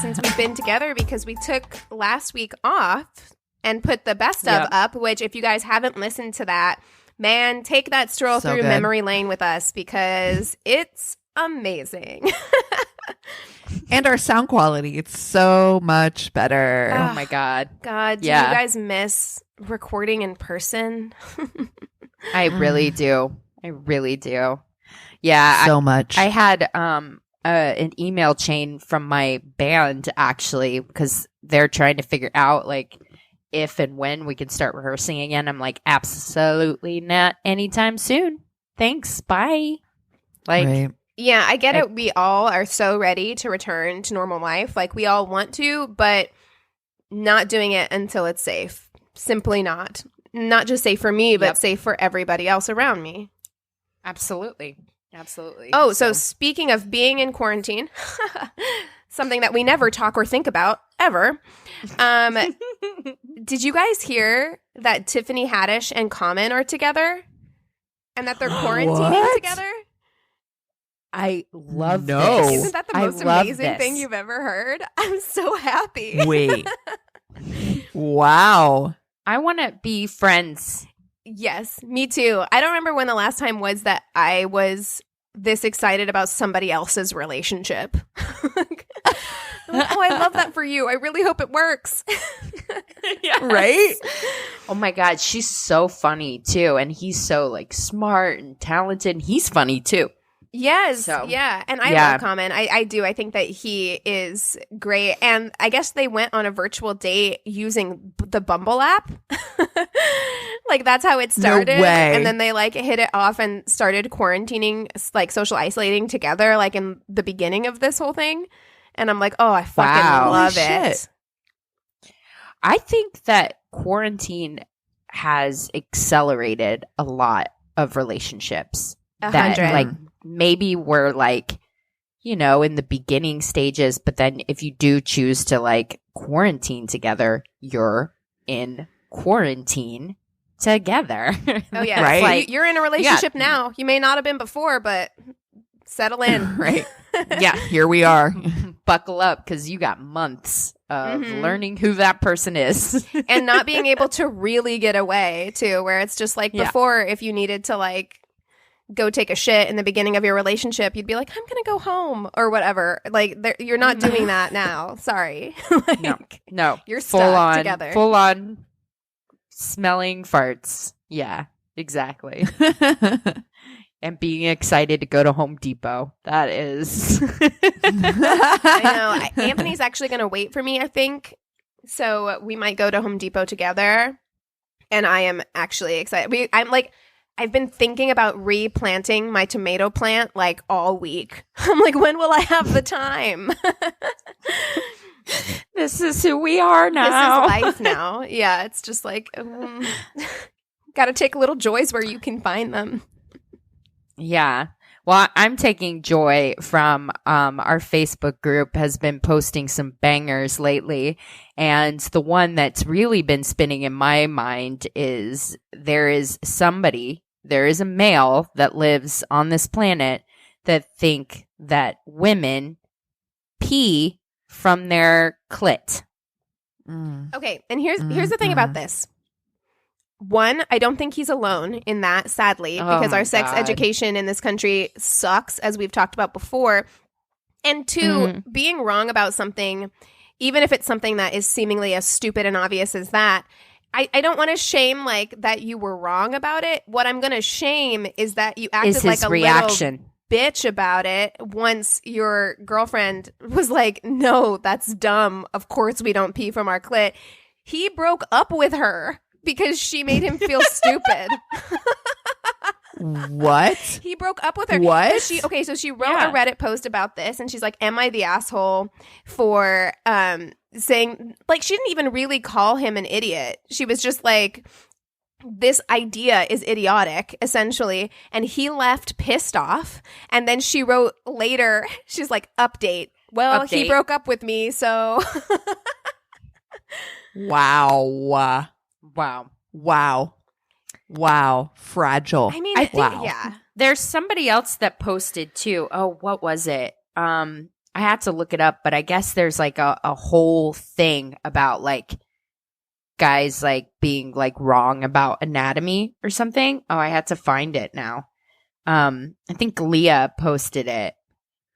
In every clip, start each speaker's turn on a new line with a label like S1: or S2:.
S1: since we've been together because we took last week off and put the best of up, which if you guys haven't listened to that, man, take that stroll through memory lane with us because it's amazing.
S2: And our sound quality, it's so much better.
S3: Oh my God.
S1: God, do you guys miss recording in person?
S3: I really do. I really do. Yeah.
S2: So much.
S3: I had an email chain from my band actually because they're trying to figure out like if and when we can start rehearsing again. I'm like, absolutely not anytime soon. Thanks. Bye. Like,
S2: right.
S1: Yeah, I get it. We all are so ready to return to normal life. Like, we all want to, but not doing it until it's safe. Simply not. Not just safe for me, but safe for everybody else around me.
S3: Absolutely. Absolutely.
S1: Oh, so speaking of being in quarantine, something that we never talk or think about, ever. Did you guys hear that Tiffany Haddish and Common are together? And that they're quarantining together?
S3: I love
S2: this.
S1: Isn't that the most amazing thing you've ever heard? I'm so happy.
S2: Wait. Wow.
S3: I want to be friends.
S1: Yes, me too. I don't remember when the last time was that I was this excited about somebody else's relationship. Oh, I love that for you. I really hope it works.
S3: Yes.
S2: Right?
S3: Oh my God, she's so funny too. And he's so like smart and talented. He's funny too.
S1: Yes, yeah. And I love Common. I do. I think that he is great. And I guess they went on a virtual date using the Bumble app. Like, that's how it started.
S2: No way.
S1: And then they, like, hit it off and started quarantining, like, social isolating together, like, in the beginning of this whole thing. And I'm like, oh, I fucking love it.
S3: I think that quarantine has accelerated a lot of relationships.
S1: 100.
S3: That, like, maybe we're like, you know, in the beginning stages, but then if you do choose to like quarantine together, you're in quarantine together.
S1: Oh yeah,
S2: right.
S1: Like, you're in a relationship now. You may not have been before, but settle in.
S2: Right. Yeah, here we are.
S3: Buckle up because you got months of learning who that person is.
S1: And not being able to really get away too, where it's just like before, if you needed to like go take a shit in the beginning of your relationship, you'd be like, I'm gonna go home or whatever. Like, you're not doing that now. Sorry. Like,
S3: no,
S1: you're stuck together.
S3: Full on smelling farts. Yeah, exactly. And being excited to go to Home Depot. That is.
S1: I know. Anthony's actually gonna wait for me, I think. So we might go to Home Depot together. And I am actually excited. I've been thinking about replanting my tomato plant like all week. I'm like, when will I have the time?
S3: This is who we are now.
S1: This is life now. Yeah, it's just like, got to take little joys where you can find them.
S3: Yeah. Well, I'm taking joy from our Facebook group has been posting some bangers lately. And the one that's really been spinning in my mind is there is a male that lives on this planet that think that women pee from their clit.
S1: Okay, and here's the thing about this. One, I don't think he's alone in that, sadly, because our sex education in this country sucks, as we've talked about before. And two, being wrong about something, even if it's something that is seemingly as stupid and obvious as that, I don't want to shame like that you were wrong about it. What I'm going to shame is that you acted like a little bitch about it once your girlfriend was like, no, that's dumb. Of course we don't pee from our clit. He broke up with her because she made him feel stupid.
S2: What?
S1: He broke up with her.
S2: What?
S1: So she wrote a Reddit post about this, and she's like, am I the asshole for saying, like, she didn't even really call him an idiot. She was just like, this idea is idiotic, essentially. And he left pissed off. And then she wrote later, she's like, update. Well, he broke up with me, so.
S2: Wow. Fragile.
S1: I mean,
S2: wow.
S1: Yeah.
S3: There's somebody else that posted too. Oh, what was it? I had to look it up, but I guess there's like a whole thing about like guys like being like wrong about anatomy or something. Oh, I had to find it now. I think Leah posted it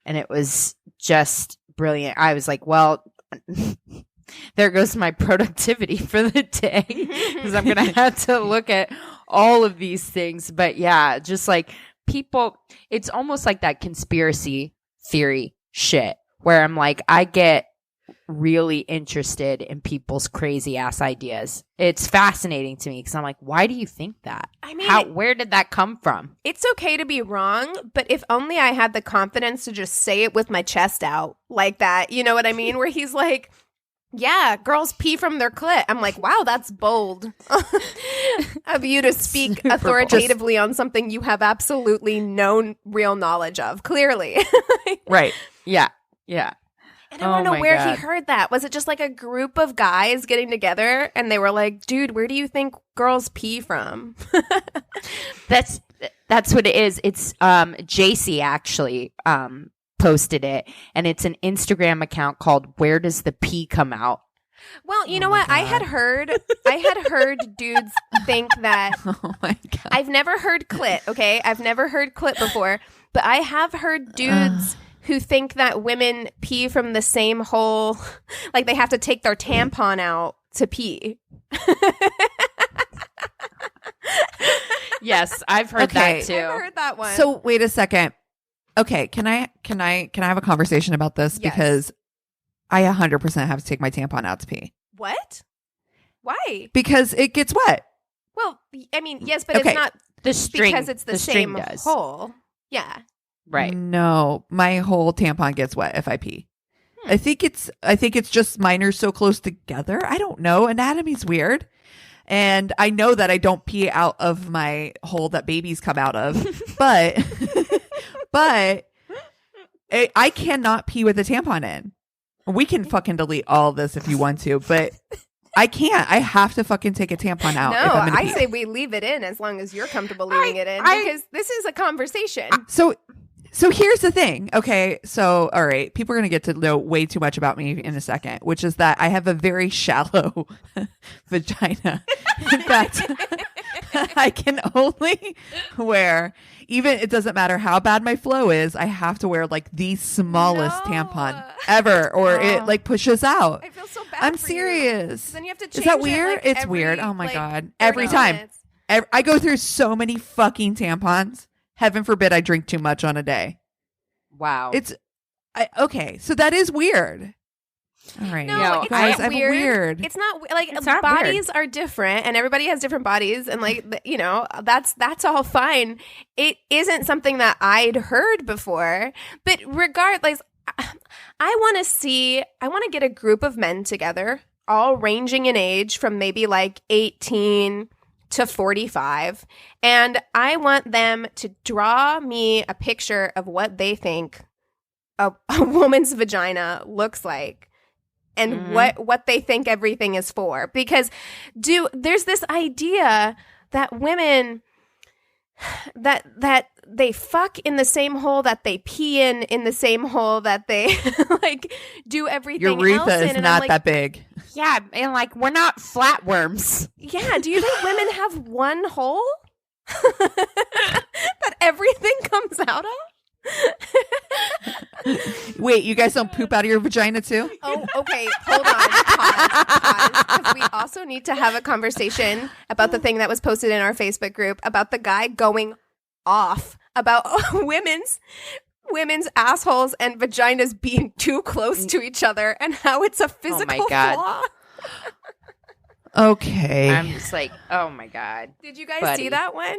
S3: and it was just brilliant. I was like, well, there goes my productivity for the day because I'm going to have to look at all of these things. But yeah, just like people, it's almost like that conspiracy theory shit where I'm like, I get really interested in people's crazy ass ideas. It's fascinating to me because I'm like, why do you think that?
S1: I mean,
S3: where did that come from?
S1: It's okay to be wrong, but if only I had the confidence to just say it with my chest out like that. You know what I mean? Where he's like, yeah, girls pee from their clit. I'm like, wow, that's bold of you to speak authoritatively on something you have absolutely no real knowledge of, clearly.
S2: Right.
S3: Yeah. Yeah.
S1: And I want to know where he heard that. Was it just like a group of guys getting together and they were like, dude, where do you think girls pee from?
S3: That's what it is. It's JC actually posted it, and it's an Instagram account called Where Does the Pee Come Out?
S1: Well, you know what?
S2: God.
S1: I had heard dudes think that.
S2: Oh my God.
S1: I've never heard clit, okay? I've never heard clit before, but I have heard dudes who think that women pee from the same hole, like they have to take their tampon out to pee.
S3: Yes, I've heard that too.
S1: I've heard that one.
S2: So wait a second. Okay, can I have a conversation about this?
S1: Yes.
S2: Because I 100% have to take my tampon out to pee.
S1: What? Why?
S2: Because it gets wet.
S1: Well, I mean, yes, but
S2: Okay.
S1: it's not
S3: The string,
S1: because it's the
S3: string
S1: same
S3: does.
S1: hole. Yeah.
S3: Right.
S2: No, my whole tampon gets wet if I pee. I think it's just mine are so close together. I don't know. Anatomy's weird. And I know that I don't pee out of my hole that babies come out of. but I cannot pee with a tampon in. We can fucking delete all this if you want to, but I can't. I have to fucking take a tampon out.
S1: No,
S2: if I'm gonna
S1: I
S2: pee.
S1: say we leave it in as long as you're comfortable leaving it in because this is a conversation.
S2: So here's the thing. Okay. So, all right. People are going to get to know way too much about me in a second, which is that I have a very shallow vagina. In fact, I can only wear, even it doesn't matter how bad my flow is, I have to wear like the smallest tampon ever or it like pushes out.
S1: I feel so bad.
S2: I'm
S1: for
S2: serious.
S1: You. Then you have to change
S2: Is that
S1: it,
S2: weird?
S1: like,
S2: It's
S1: every,
S2: weird. Oh my
S1: like,
S2: God.
S1: 30
S2: Every time.
S1: minutes.
S2: I go through so many fucking tampons. Heaven forbid I drink too much on a day.
S3: Wow.
S2: Okay. So that is weird. All right.
S1: No, it's
S2: guys,
S1: not
S2: I'm
S1: weird.
S2: weird.
S1: It's not like
S3: It's not
S1: bodies
S3: weird.
S1: are different, and everybody has different bodies, and like you know that's all fine. It isn't something that I'd heard before, but regardless, I want to get a group of men together, all ranging in age from maybe like 18 to 45, and I want them to draw me a picture of what they think a woman's vagina looks like. And what they think everything is for. Because there's this idea that women that they fuck in the same hole that they pee in the same hole that they like do everything
S2: Your
S1: else
S2: urethra
S1: in.
S2: is
S1: And
S2: not
S1: I'm like,
S2: that big.
S3: Yeah, and like we're not flatworms.
S1: yeah, do you think women have one hole that everything comes out of?
S2: Wait, you guys don't poop out of your vagina too?
S1: Oh, okay. Hold on. Pause. Because we also need to have a conversation about the thing that was posted in our Facebook group about the guy going off about women's assholes and vaginas being too close to each other and how it's a physical
S3: God.
S1: flaw.
S2: Okay.
S3: I'm just like, oh my God.
S1: Did you guys
S3: Buddy.
S1: see that one?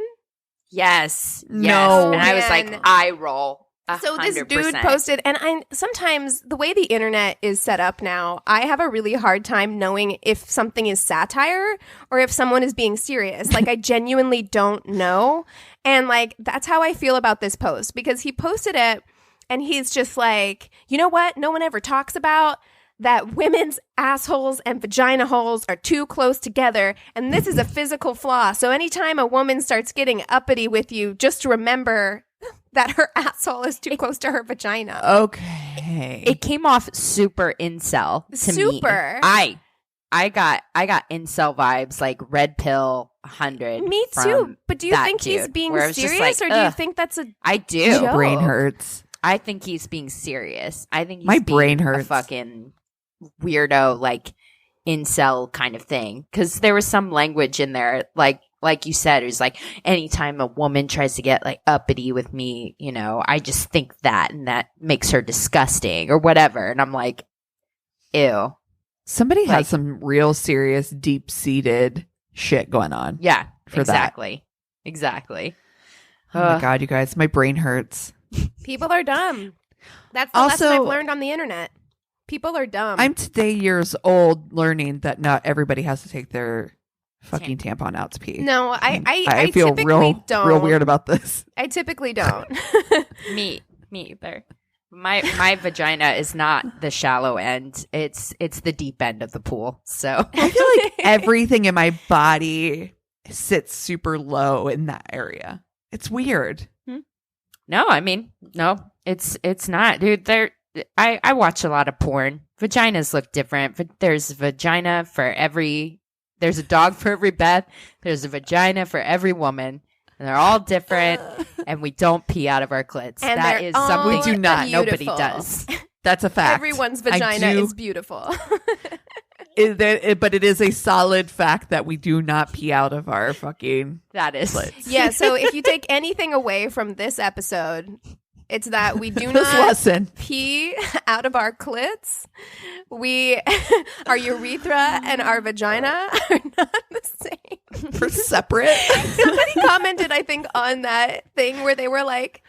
S3: Yes.
S2: No.
S3: And I was like,
S1: Man.
S3: eye roll.
S1: So this
S3: 100%.
S1: dude posted, and I sometimes the way the internet is set up now, I have a really hard time knowing if something is satire or if someone is being serious. Like I genuinely don't know, and like that's how I feel about this post because he posted it, and he's just like, you know what? No one ever talks about that women's assholes and vagina holes are too close together, and this is a physical flaw. So anytime a woman starts getting uppity with you, just remember that her asshole is too close to her vagina.
S2: Okay.
S3: It came off super incel to me.
S1: Super.
S3: I got incel vibes, like red pill 100.
S1: Me too. But do you think he's being serious, or do you think that's a
S3: I do.
S1: joke?
S2: Brain hurts.
S3: I think he's being serious. I think he's
S2: My
S3: being
S2: brain hurts.
S3: a fucking weirdo, like incel kind of thing. Because there was some language in there, like you said, it was like, anytime a woman tries to get like uppity with me, you know, I just think that, and that makes her disgusting or whatever. And I'm like, ew.
S2: Somebody has some real serious, deep-seated shit going on.
S3: Yeah,
S2: for
S3: exactly.
S2: that.
S3: Exactly.
S2: Oh my God, you guys, my brain hurts.
S1: People are dumb. That's the
S2: Also,
S1: lesson I've learned on the internet. People are dumb.
S2: I'm today years old learning that not everybody has to take their fucking tampon out to pee.
S1: No, I
S2: feel
S1: typically don't.
S2: real weird about this.
S1: I typically don't.
S3: Me either. My vagina is not the shallow end. It's the deep end of the pool. So
S2: I feel like everything in my body sits super low in that area. It's weird.
S3: no, I mean, no, it's not, dude. I watch a lot of porn. Vaginas look different. There's vagina for there's a dog for every Beth. There's a vagina for every woman. And they're all different, and we don't pee out of our clits.
S1: And
S3: that is something
S2: We do not.
S3: nobody
S1: beautiful.
S3: does.
S2: That's a fact.
S1: Everyone's vagina is beautiful.
S2: But it is a solid fact that we do not pee out of our fucking
S3: That is.
S2: clits.
S1: Yeah, so if you take anything away from this episode, it's that we do
S2: This
S1: not
S2: lesson.
S1: pee out of our clits. Our urethra and our vagina are not the same.
S2: We're separate.
S1: Somebody commented, I think, on that thing where they were like,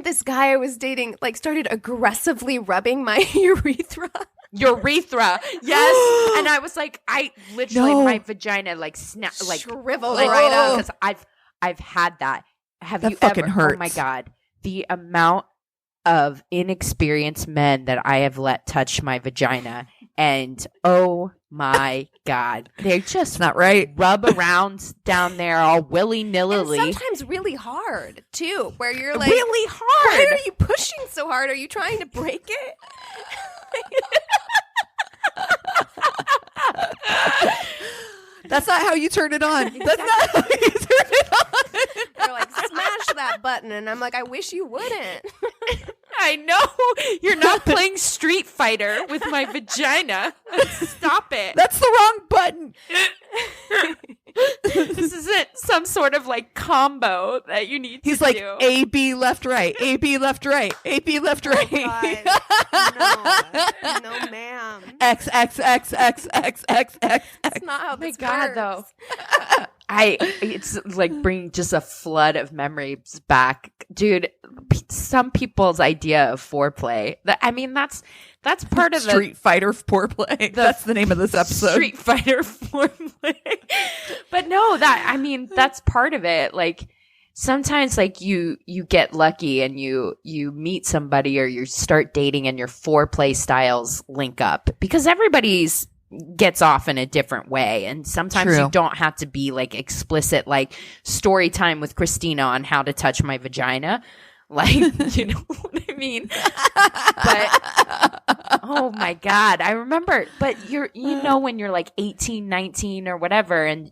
S1: this guy I was dating like started aggressively rubbing my urethra.
S3: Urethra. Yes. And I was like, I literally,
S2: No.
S3: my vagina
S1: Shriveled
S3: like,
S1: right up.
S3: because I've had that. Have
S2: That
S3: you
S2: fucking
S3: ever?
S2: hurts.
S3: Oh my God. The amount of inexperienced men that I have let touch my vagina, and oh my God, they just
S2: It's not right.
S3: rub around down there all willy
S1: And
S3: nilly.
S1: sometimes really hard too, where you're like,
S3: Really
S1: why
S3: hard.
S1: are you pushing so hard? Are you trying to break it?
S2: That's not how you turn it on. That's not how you turn it on.
S1: They're like, smash that button, and I'm like, I wish you wouldn't.
S3: I know you're not playing Street Fighter with my vagina. Stop it.
S2: That's the wrong button.
S3: This isn't some sort of like combo that you need
S2: He's
S3: to
S2: like
S3: do.
S2: A B left right, A B left right, A B left right.
S1: No, ma'am.
S2: X X X X X X X.
S1: That's not how this
S3: God,
S1: works.
S3: though. It's like bringing just a flood of memories back, dude. Some people's idea of foreplay. That's part of
S2: Street Fighter foreplay. That's the name of this episode.
S3: Street Fighter foreplay. But no, that's part of it. Like sometimes, like you get lucky and you meet somebody or you start dating and your foreplay styles link up because everybody's gets off in a different way, and sometimes
S2: True.
S3: you don't have to be like explicit, like story time with Christina on how to touch my vagina, like you know what I mean. But oh my God, I remember. But you know when you're like 18, 19 or whatever, and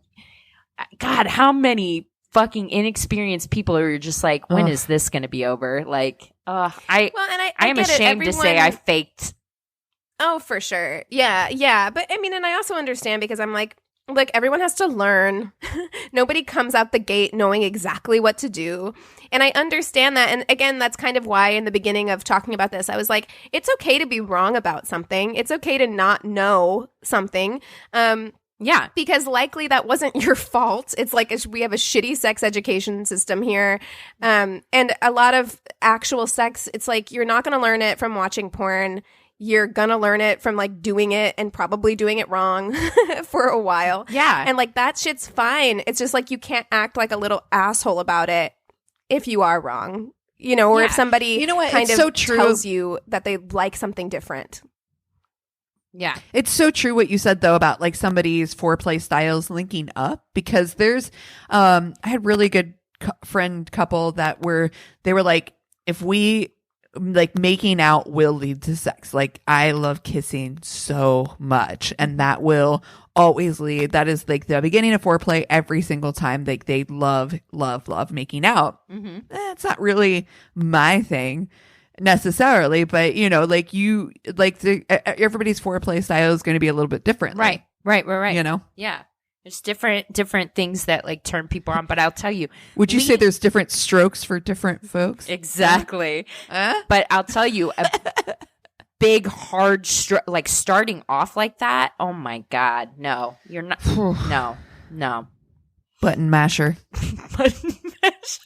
S3: God, how many fucking inexperienced people are just like, when is this going to be over? Like, I am
S1: get it.
S3: ashamed to say I faked.
S1: Oh, for sure. Yeah. But I mean, and I also understand because I'm like, everyone has to learn. Nobody comes out the gate knowing exactly what to do. And I understand that. And again, that's kind of why in the beginning of talking about this, I was like, it's okay to be wrong about something. It's okay to not know something.
S3: Yeah.
S1: Because likely that wasn't your fault. It's like we have a shitty sex education system here. And a lot of actual sex, it's like you're not going to learn it from watching porn. You're going to learn it from like doing it and probably doing it wrong for a while.
S3: Yeah.
S1: And like that shit's fine. It's just like you can't act like a little asshole about it if you are wrong. You know, or if somebody
S2: You know what?
S1: kind
S2: It's
S1: of
S2: so true.
S1: tells you that they like something different.
S3: Yeah.
S2: It's so true what you said though about like somebody's foreplay styles linking up because there's I had really good friend couple that they were like, if we like making out will lead to sex. Like I love kissing so much, and that will always lead. That is like the beginning of foreplay every single time. Like they love making out. It's not really my thing necessarily, but you know, like you like everybody's foreplay style is going to be a little bit different.
S3: Right. You
S2: know?
S3: Yeah. There's different things that like turn people on, but I'll tell you.
S2: Would you say there's different strokes for different folks?
S3: Exactly. But I'll tell you, a big hard like starting off like that. Oh my God, no, you're not. no.
S2: Button masher.
S3: Button masher.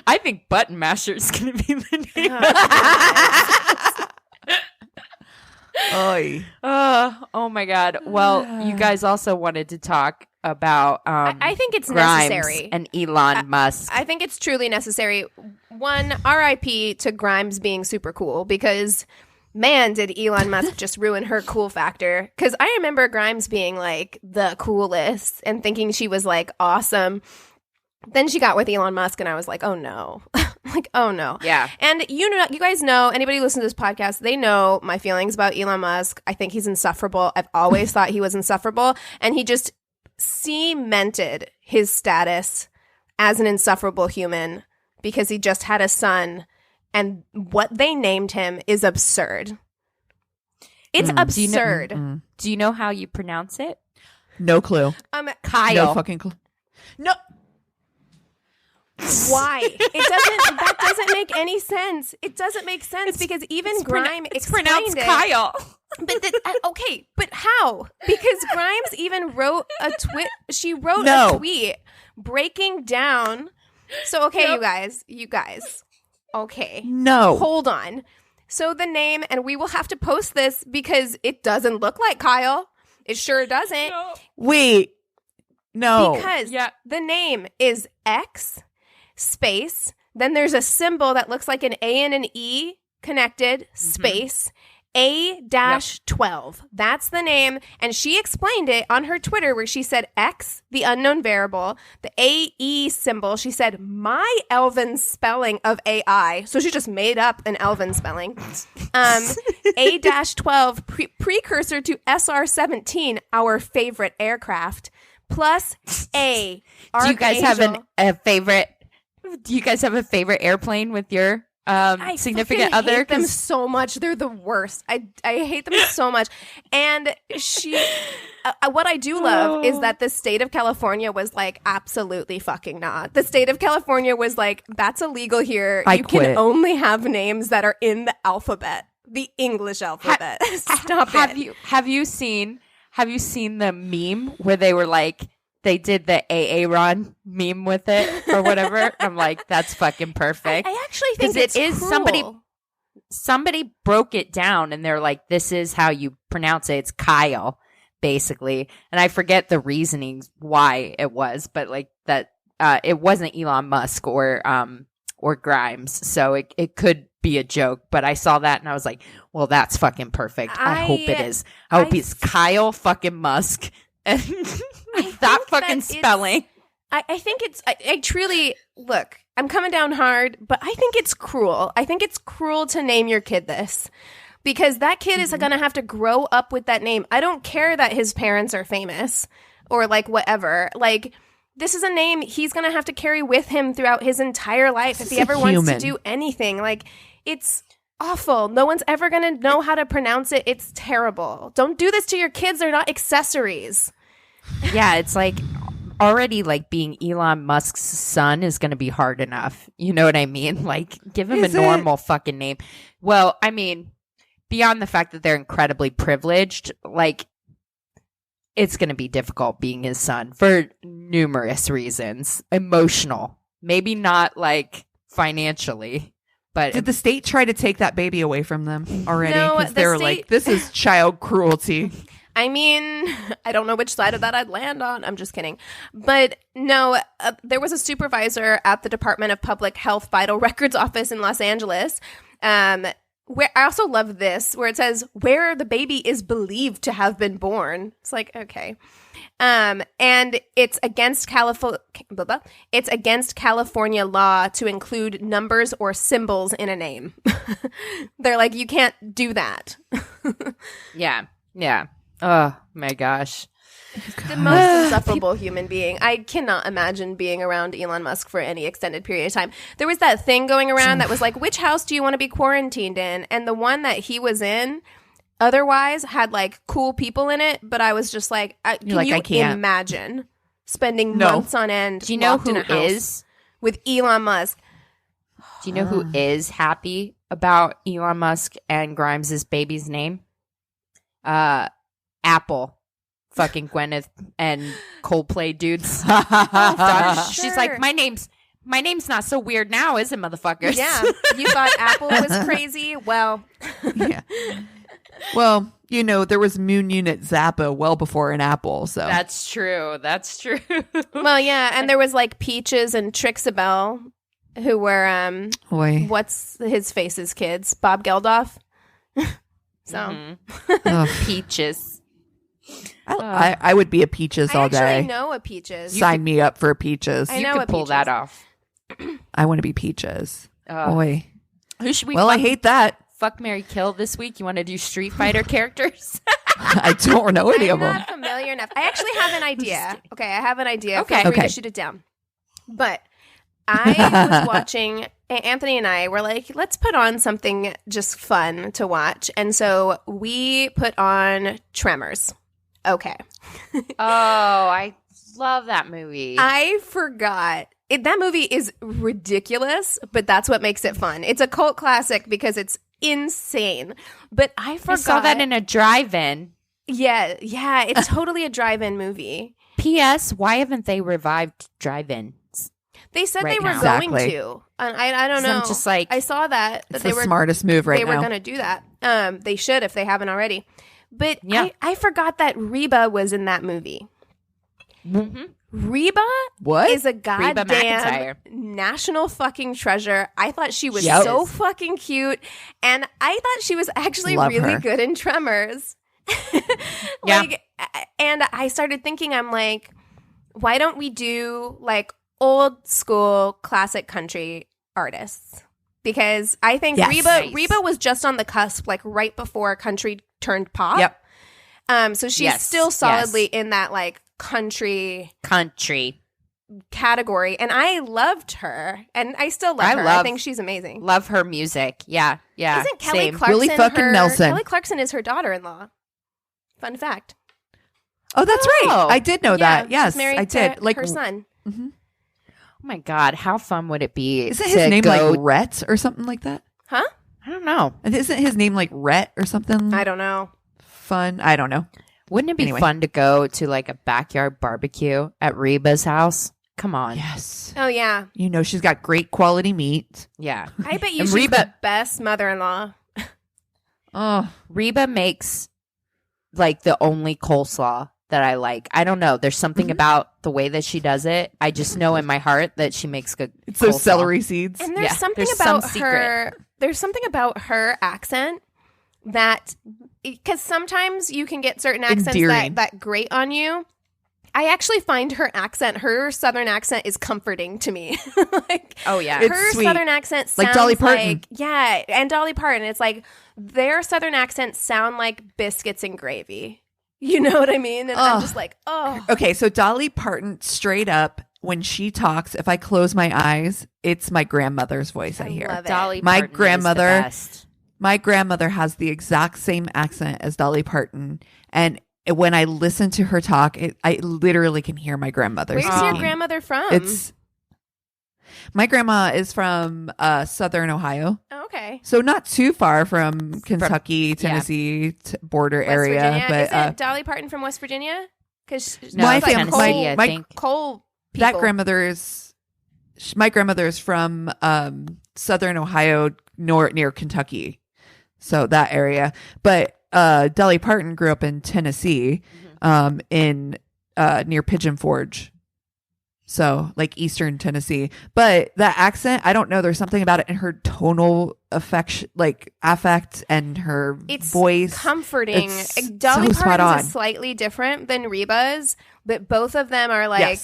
S3: I think button masher is going to be the name.
S2: Oy.
S3: Oh my God. Well, you guys also wanted to talk about
S1: I think it's
S3: Grimes
S1: necessary.
S3: And Elon Musk.
S1: I think it's truly necessary. One, RIP to Grimes being super cool, because man, did Elon Musk just ruin her cool factor. Because I remember Grimes being like the coolest and thinking she was like awesome. Then she got with Elon Musk and I was like, oh no. Oh no.
S3: Yeah.
S1: And you guys know, anybody who listens to this podcast, they know my feelings about Elon Musk. I think he's insufferable. I've always thought he was insufferable. And he just cemented his status as an insufferable human because he just had a son, and what they named him is absurd. It's absurd.
S3: Do you know how you pronounce it?
S2: No clue.
S3: Kyle.
S2: No fucking clue. No.
S1: Why? That doesn't make any sense. It doesn't make sense because even Grimes explained it.
S3: Kyle.
S1: But okay, but how? Because Grimes even wrote a tweet. She wrote
S2: No.
S1: a tweet breaking down. So okay, you guys. Okay.
S2: No.
S1: Hold on. So the name, and we will have to post this because it doesn't look like Kyle. It sure doesn't.
S3: No.
S2: Wait. No.
S1: Because the name is X space. Then there's a symbol that looks like an A and an E connected space. A-12. That's the name. And she explained it on her Twitter where she said X, the unknown variable, the AE symbol. She said my Elven spelling of AI. So she just made up an Elven spelling. A-12, precursor to SR-17, our favorite aircraft, plus A.
S3: Do you guys have a favorite? Do you guys have a favorite airplane with your significant other?
S1: I hate them so much. They're the worst. I hate them so much. And she, what I do love is that the state of California was like, absolutely fucking not. The state of California was like, that's illegal here. You can only have names that are in the alphabet, the English alphabet. Stop it.
S3: Have you seen the meme where they were like, they did the Aaron meme with it or whatever? I'm like, that's fucking perfect.
S1: I actually think it is
S3: cruel. Somebody broke it down and they're like, this is how you pronounce it. It's Kyle, basically. And I forget the reasoning why it was, but like that, it wasn't Elon Musk or Grimes. So it could be a joke, but I saw that and I was like, well, that's fucking perfect. I hope it is. I hope it's Kyle fucking Musk. And that fucking spelling.
S1: I think it's, I truly, look, I'm coming down hard, but I think it's cruel. I think it's cruel to name your kid this because that kid is going to have to grow up with that name. I don't care that his parents are famous or like whatever. Like, this is a name he's going to have to carry with him throughout his entire life if he ever wants to do anything. Like, it's awful. No one's ever going to know how to pronounce it. It's terrible. Don't do this to your kids. They're not accessories.
S3: Yeah, it's like already like being Elon Musk's son is going to be hard enough. You know what I mean? Like, give him a normal fucking name. Well, I mean, beyond the fact that they're incredibly privileged, like, it's going to be difficult being his son for numerous reasons. Emotional. Maybe not like financially. But
S2: did the state try to take that baby away from them already?
S1: No,
S2: because they're like, this is child cruelty.
S1: I mean, I don't know which side of that I'd land on. I'm just kidding. But no, there was a supervisor at the Department of Public Health Vital Records office in Los Angeles where I also love this, where it says where the baby is believed to have been born. It's like, okay. And it's against California law to include numbers or symbols in a name. They're like, you can't do that.
S3: Yeah. Oh my gosh.
S1: The most insufferable human being. I cannot imagine being around Elon Musk for any extended period of time. There was that thing going around that was like, which house do you want to be quarantined in? And the one that he was in otherwise had like cool people in it, but I was just like, I can't imagine spending months on end.
S3: Do you know
S1: who
S3: is
S1: with Elon Musk?
S3: Do you know who is happy about Elon Musk and Grimes' baby's name? Apple. Fucking Gwyneth and Coldplay dudes. She's like, my name's not so weird now, is it, motherfuckers?
S1: Yeah. You thought Apple was crazy? Well.
S2: Yeah. Well, you know, there was Moon Unit Zappa well before an Apple, so.
S3: That's true.
S1: Well, yeah, and there was like Peaches and Trixabelle, who were, what's his face's kids? Bob Geldof? So.
S3: Peaches.
S2: I would be a Peaches all day.
S1: I actually know a Peaches.
S2: Sign me up for a Peaches.
S1: I know
S3: you could pull that off.
S2: I want to be Peaches. Boy.
S3: Who should we
S2: I hate that.
S3: Fuck, marry, kill this week? You want to do Street Fighter characters?
S2: I don't know any of them.
S1: I'm not familiar enough. I actually have an idea. Okay, I have an idea.
S3: Okay.
S1: Feel free to shoot it down. But I was watching, Anthony and I were like, let's put on something just fun to watch. And so we put on Tremors. Okay.
S3: I love that movie.
S1: I forgot. That movie is ridiculous, but that's what makes it fun. It's a cult classic because it's insane. But I forgot.
S3: I saw that in a drive-in.
S1: Yeah, it's totally a drive-in movie.
S3: P.S. Why haven't they revived drive-ins?
S1: They said
S3: right
S1: they were
S3: now?
S1: going
S2: Exactly.
S1: to. And I don't know.
S3: I'm just like,
S1: I saw that
S2: It's
S1: they
S2: the
S1: were
S2: smartest move right
S1: they
S2: now.
S1: were going to do that. They should if they haven't already. But
S3: Yeah.
S1: I forgot that Reba was in that movie.
S3: mm-hmm.
S1: Reba
S2: What?
S1: is a
S3: Reba
S1: goddamn
S3: McEntire.
S1: national fucking treasure. I thought she was
S2: Yep.
S1: so fucking cute. And I thought she was actually
S2: Love
S1: really
S2: her.
S1: good in Tremors.
S3: Yeah.
S1: And I started thinking, I'm like, why don't we do like old school classic country artists? Because I think
S2: Yes.
S3: Nice.
S1: Reba was just on the cusp, like right before country turned pop.
S2: Yep.
S1: So she's
S3: Yes,
S1: still solidly
S3: yes.
S1: in that like country category, and I loved her, and I still love her. I think she's amazing.
S3: Love her music. Yeah.
S1: Isn't Kelly
S3: same.
S1: Clarkson
S2: Willie fucking Nelson.
S1: Kelly Clarkson is her daughter-in-law. Fun fact.
S2: Oh, that's
S3: Oh.
S2: right. I did know that.
S1: she's
S2: Yes,
S1: married
S2: I did.
S1: to
S2: Like,
S1: her son.
S2: mhm.
S3: Oh my God, how fun would it be?
S2: Isn't
S3: to
S2: his name
S3: go?
S2: like Rhett or something like that?
S1: Huh?
S3: I don't know.
S2: Isn't his name like Rhett or something?
S1: I don't know.
S2: Fun. I don't know.
S3: Wouldn't it be
S2: Anyway.
S3: fun to go to like a backyard barbecue at Reba's house? Come on.
S2: Yes.
S1: Oh yeah,
S2: You know, she's got great quality meat.
S3: Yeah.
S1: I bet you
S3: And
S1: she's
S3: Reba-
S1: the best mother-in-law.
S2: Oh,
S3: Reba makes like the only coleslaw that I like. I don't know. There's something
S2: Mhm.
S3: about the way that she does it. I just know in my heart that she makes good
S2: it's those
S3: coleslaw.
S2: celery seeds.
S1: And there's
S3: Yeah,
S1: something
S3: there's
S1: about
S3: some
S1: her. There's something about her accent that, because sometimes you can get certain accents
S2: Endearing.
S1: that grate on you. I actually find her accent, her Southern accent, is comforting to me. Like,
S3: Oh yeah.
S2: It's
S1: her
S2: sweet.
S1: Southern accent sounds
S2: Like Dolly Parton.
S1: like- yeah, and Dolly Parton. It's like their Southern accents sound like biscuits and gravy. You know what I mean? And I'm
S2: Ugh.
S1: just like, oh,
S2: Okay, so Dolly Parton, straight up, when she talks, if I close my eyes, it's my grandmother's voice I hear.
S1: love it.
S3: Dolly
S2: My
S3: Parton is the
S2: grandmother-
S3: best.
S2: My grandmother has the exact same accent as Dolly Parton. And when I listen to her talk, I literally can hear my grandmother
S1: where's your
S2: speaking.
S1: grandmother from?
S2: My grandma is from Southern Ohio.
S1: Oh, okay.
S2: So not too far from Kentucky, Tennessee border
S1: West
S2: area.
S1: Virginia.
S2: But
S1: Isn't Dolly Parton from West Virginia? Because
S3: No,
S2: My
S3: it's
S2: fam-
S3: Tennessee,
S2: my-
S3: I
S2: my-
S3: think.
S1: coal people.
S2: that my grandmother's from Southern Ohio, near Kentucky. So that area. But Dolly Parton grew up in Tennessee, in near Pigeon Forge. So like Eastern Tennessee, but that accent, I don't know. There's something about it in her tonal affect and her voice.
S1: Comforting.
S2: It's
S1: Dolly
S2: so spot
S1: Parton's
S2: on.
S1: is slightly different than Reba's, but both of them are like,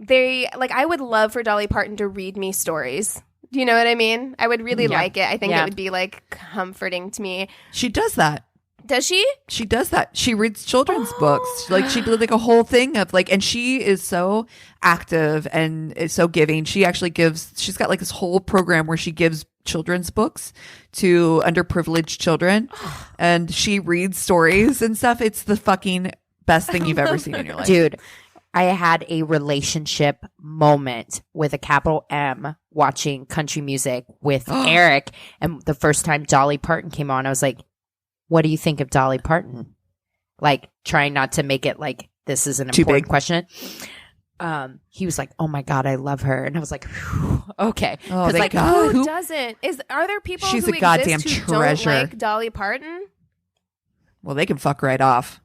S1: I would love for Dolly Parton to read me stories. Do you know what I mean? I would really like it. I think it would be like comforting to me.
S2: She does that.
S1: Does she?
S2: She does that. She reads children's books. Like she did like a whole thing of like, and she is so active and is so giving. She actually she's got like this whole program where she gives children's books to underprivileged children and she reads stories and stuff. It's the fucking best thing you've ever seen in your life.
S3: Dude, I had a relationship moment with a capital M watching country music with Eric. And the first time Dolly Parton came on, I was like, what do you think of Dolly Parton? Like, trying not to make it like this is an important question. He was like, oh my God, I love her. And I was like, okay.
S2: Oh,
S3: like,
S1: who doesn't? Are there people
S2: She's
S1: who
S2: a goddamn
S1: exist who
S2: treasure.
S1: don't like Dolly Parton?
S2: Well, they can fuck right off.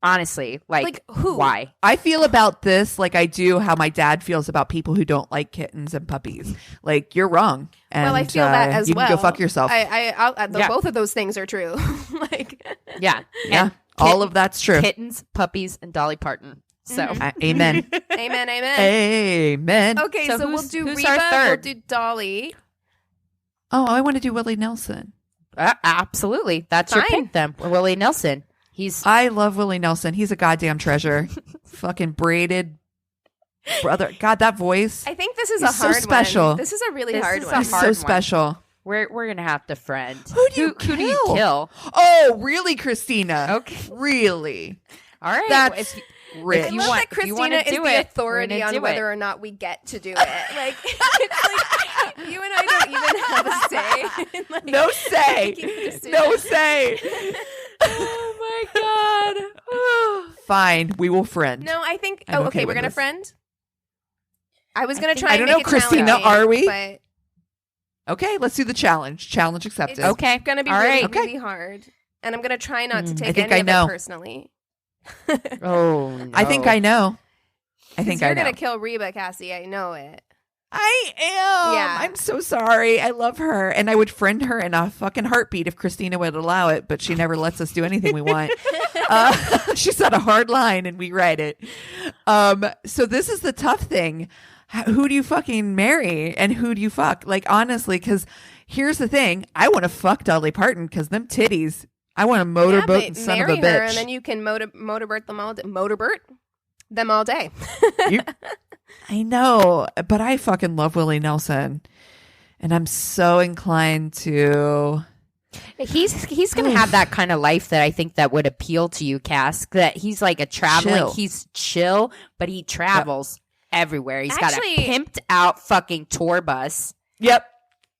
S3: honestly, like
S1: who?
S3: why?
S2: I feel about this like I do how my dad feels about people who don't like kittens and puppies. Like, you're wrong. And,
S1: well, I feel that as
S2: you
S1: well.
S2: can go fuck yourself.
S1: Both of those things are true. Like,
S3: Yeah.
S2: Yeah. All of that's true.
S3: Kittens, puppies, and Dolly Parton. So
S2: Amen.
S1: amen, amen.
S2: Amen.
S1: Okay, so we'll do
S3: who's
S1: Reba,
S3: our third?
S1: we'll do Dolly.
S2: Oh, I want to do Willie Nelson.
S3: Absolutely. That's your
S1: Fine.
S3: pick then. Willie Nelson.
S2: I love Willie Nelson. He's a goddamn treasure. Fucking braided brother. God, that voice.
S1: I think this is
S2: He's
S1: a hard
S2: so special.
S1: one. This is a really
S3: This
S1: hard
S3: is a
S1: one.
S2: He's
S3: hard
S2: so
S3: one.
S2: special.
S3: We're gonna have to friend.
S2: Who do you
S3: who do you kill?
S2: Oh, really, Christina?
S3: Okay.
S2: Really?
S3: All right.
S2: That's rich.
S1: I
S3: you
S1: love
S3: want-
S1: that
S3: if you wanna
S1: Christina is
S3: do
S1: the
S3: it, we're
S1: authority
S3: gonna
S1: on
S3: do
S1: whether
S3: it.
S1: or not we get to do it. Like, it's like you and I don't even have a say. In, like,
S2: No say.
S1: making the decision.
S2: No say.
S3: Oh my God.
S2: Fine, we will friend.
S1: No, I think.
S2: I'm
S1: okay,
S2: okay
S1: we're
S2: with
S1: gonna
S2: this.
S1: friend. I was gonna
S3: think-
S1: try.
S2: I
S1: and
S2: don't
S1: make
S2: know,
S1: it
S2: Christina,
S1: challenging,
S2: are we?
S1: But
S2: Okay, let's do the challenge. Challenge accepted.
S1: it's
S3: Okay.
S1: gonna be
S3: All
S1: really,
S3: right.
S2: Okay.
S1: really hard, and I'm gonna try not to
S3: I
S1: take
S2: think
S1: any
S2: I
S1: of
S2: know.
S1: it personally.
S3: Oh no.
S2: I think I know. I think
S1: you're
S2: I know.
S1: gonna kill Reba, Cassie. I know it.
S2: I am.
S1: Yeah.
S2: I'm so sorry. I love her. And I would friend her in a fucking heartbeat if Christina would allow it, but she never lets us do anything we want. She's on a hard line and we ride it. So this is the tough thing. Who do you fucking marry and who do you fuck? Like, honestly, because here's the thing. I want to fuck Dolly Parton because them titties. I want to motorboat
S1: but
S2: the son of a
S1: marry
S2: bitch.
S1: her, and then you can motorbird them all. Motorbird them all day.
S2: I know, but I fucking love Willie Nelson. And I'm so inclined to...
S3: He's gonna have that kind of life that I think that would appeal to you, Cass. That he's like a traveling.
S2: Chill.
S3: He's chill, but he travels everywhere. He's
S1: Actually-
S3: got a pimped out fucking tour bus,
S2: Yep.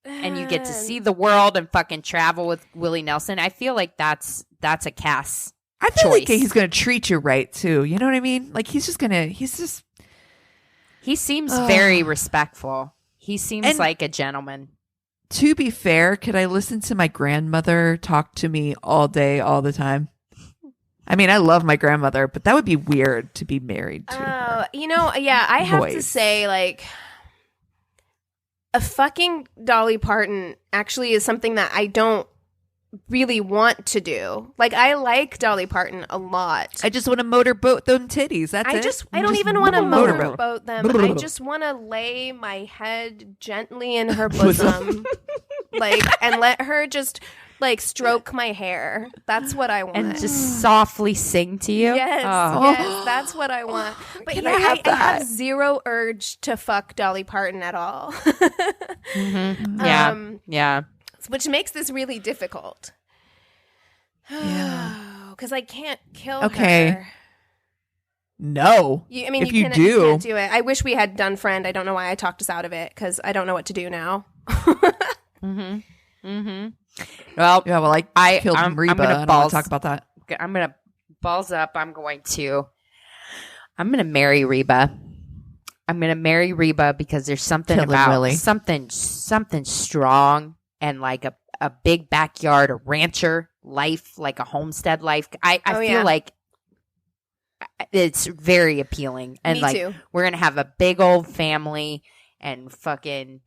S3: and you get to see the world and fucking travel with Willie Nelson. I feel like that's a Cass.
S2: I feel like
S3: choice.
S2: he's going to treat you right, too. You know what I mean? Like, he's just...
S3: He seems very respectful. He seems
S2: And-
S3: like a gentleman.
S2: To be fair, could I listen to my grandmother talk to me all day, all the time? I mean, I love my grandmother, but that would be weird to be married to. her.
S1: Yeah, I have to
S2: Voice.
S1: say, like, a fucking Dolly Parton actually is something that I don't really want to do. Like, I like Dolly Parton a lot.
S2: I just want to motorboat them titties. That's it.
S1: I don't even want to
S2: motorboat.
S1: motorboat them. I just want to lay my head gently in her bosom, like, and let her just like stroke my hair. That's what I want.
S3: And just softly sing to you.
S1: Yes,
S3: Oh.
S1: yes, that's what I want. But
S2: Can
S1: yeah,
S2: I have
S1: I
S2: that?
S1: have zero urge to fuck Dolly Parton at all.
S3: Mhm. Yeah.
S1: Um,
S3: Yeah.
S1: which makes this really difficult.
S2: Yeah.
S1: Because I can't kill
S2: Okay.
S1: her.
S2: No.
S1: You
S2: If you
S1: can't
S2: do.
S1: do it. I wish we had done Friend. I don't know why I talked us out of it because I don't know what to do now.
S3: Mm-hmm. Mm-hmm. Well,
S2: Yeah, well, I killed
S3: I'm
S2: Reba.
S3: gonna
S2: I don't want
S3: balls-
S2: to talk about that.
S3: I'm gonna balls up. I'm gonna marry Reba. I'm gonna marry Reba because there's something
S2: Killing
S3: about
S2: Willie.
S3: something strong and like a big backyard, a rancher life, like a homestead life. I
S1: Oh,
S3: feel
S1: yeah.
S3: like it's very appealing. And
S1: Me too.
S3: we're going to have a big old family and fucking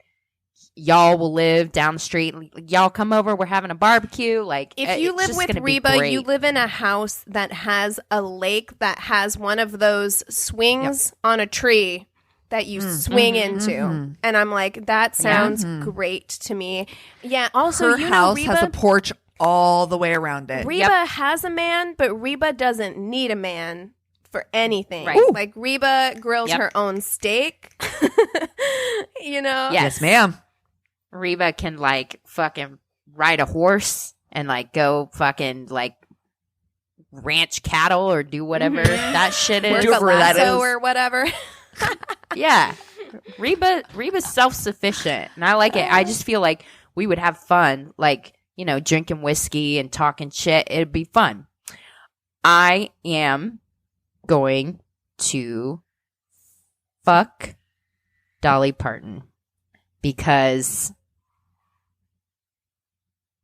S3: y'all will live down the street. Y'all come over. We're having a barbecue. Like,
S1: if you live with Reba, you live in a house that has a lake that has one of those swings on a tree that you swing into. And I'm like, that sounds great to me. Yeah. Also,
S2: her house
S1: Reba
S2: has a porch all the way around it.
S1: Reba has a man, but Reba doesn't need a man for anything.
S3: Right.
S1: Like, Reba grills her own steak.
S2: Yes, ma'am.
S3: Reba can like fucking ride a horse and like go fucking like ranch cattle or do whatever that shit is.
S1: Work a lasso or whatever.
S3: Yeah. Reba's self-sufficient and I like it. I just feel like we would have fun, like, drinking whiskey and talking shit. It'd be fun. I am going to fuck Dolly Parton because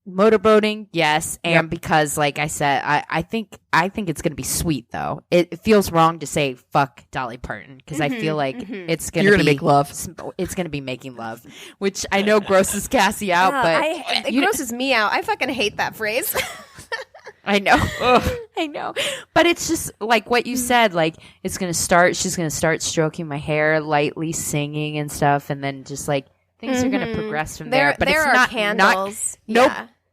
S3: motorboating, yes, and because, like I said, I think it's gonna be sweet though. It feels wrong to say fuck Dolly Parton because I feel like it's gonna
S2: You're gonna make love.
S3: It's gonna be making love, which I know grosses Cassie out, but
S1: it grosses me out. I fucking hate that phrase.
S3: I know. I know. But it's just like what you said, like she's going to start stroking my hair, lightly singing and stuff. And then just like things are going to progress from there. But
S1: there
S3: it's
S1: are
S3: not
S1: candles.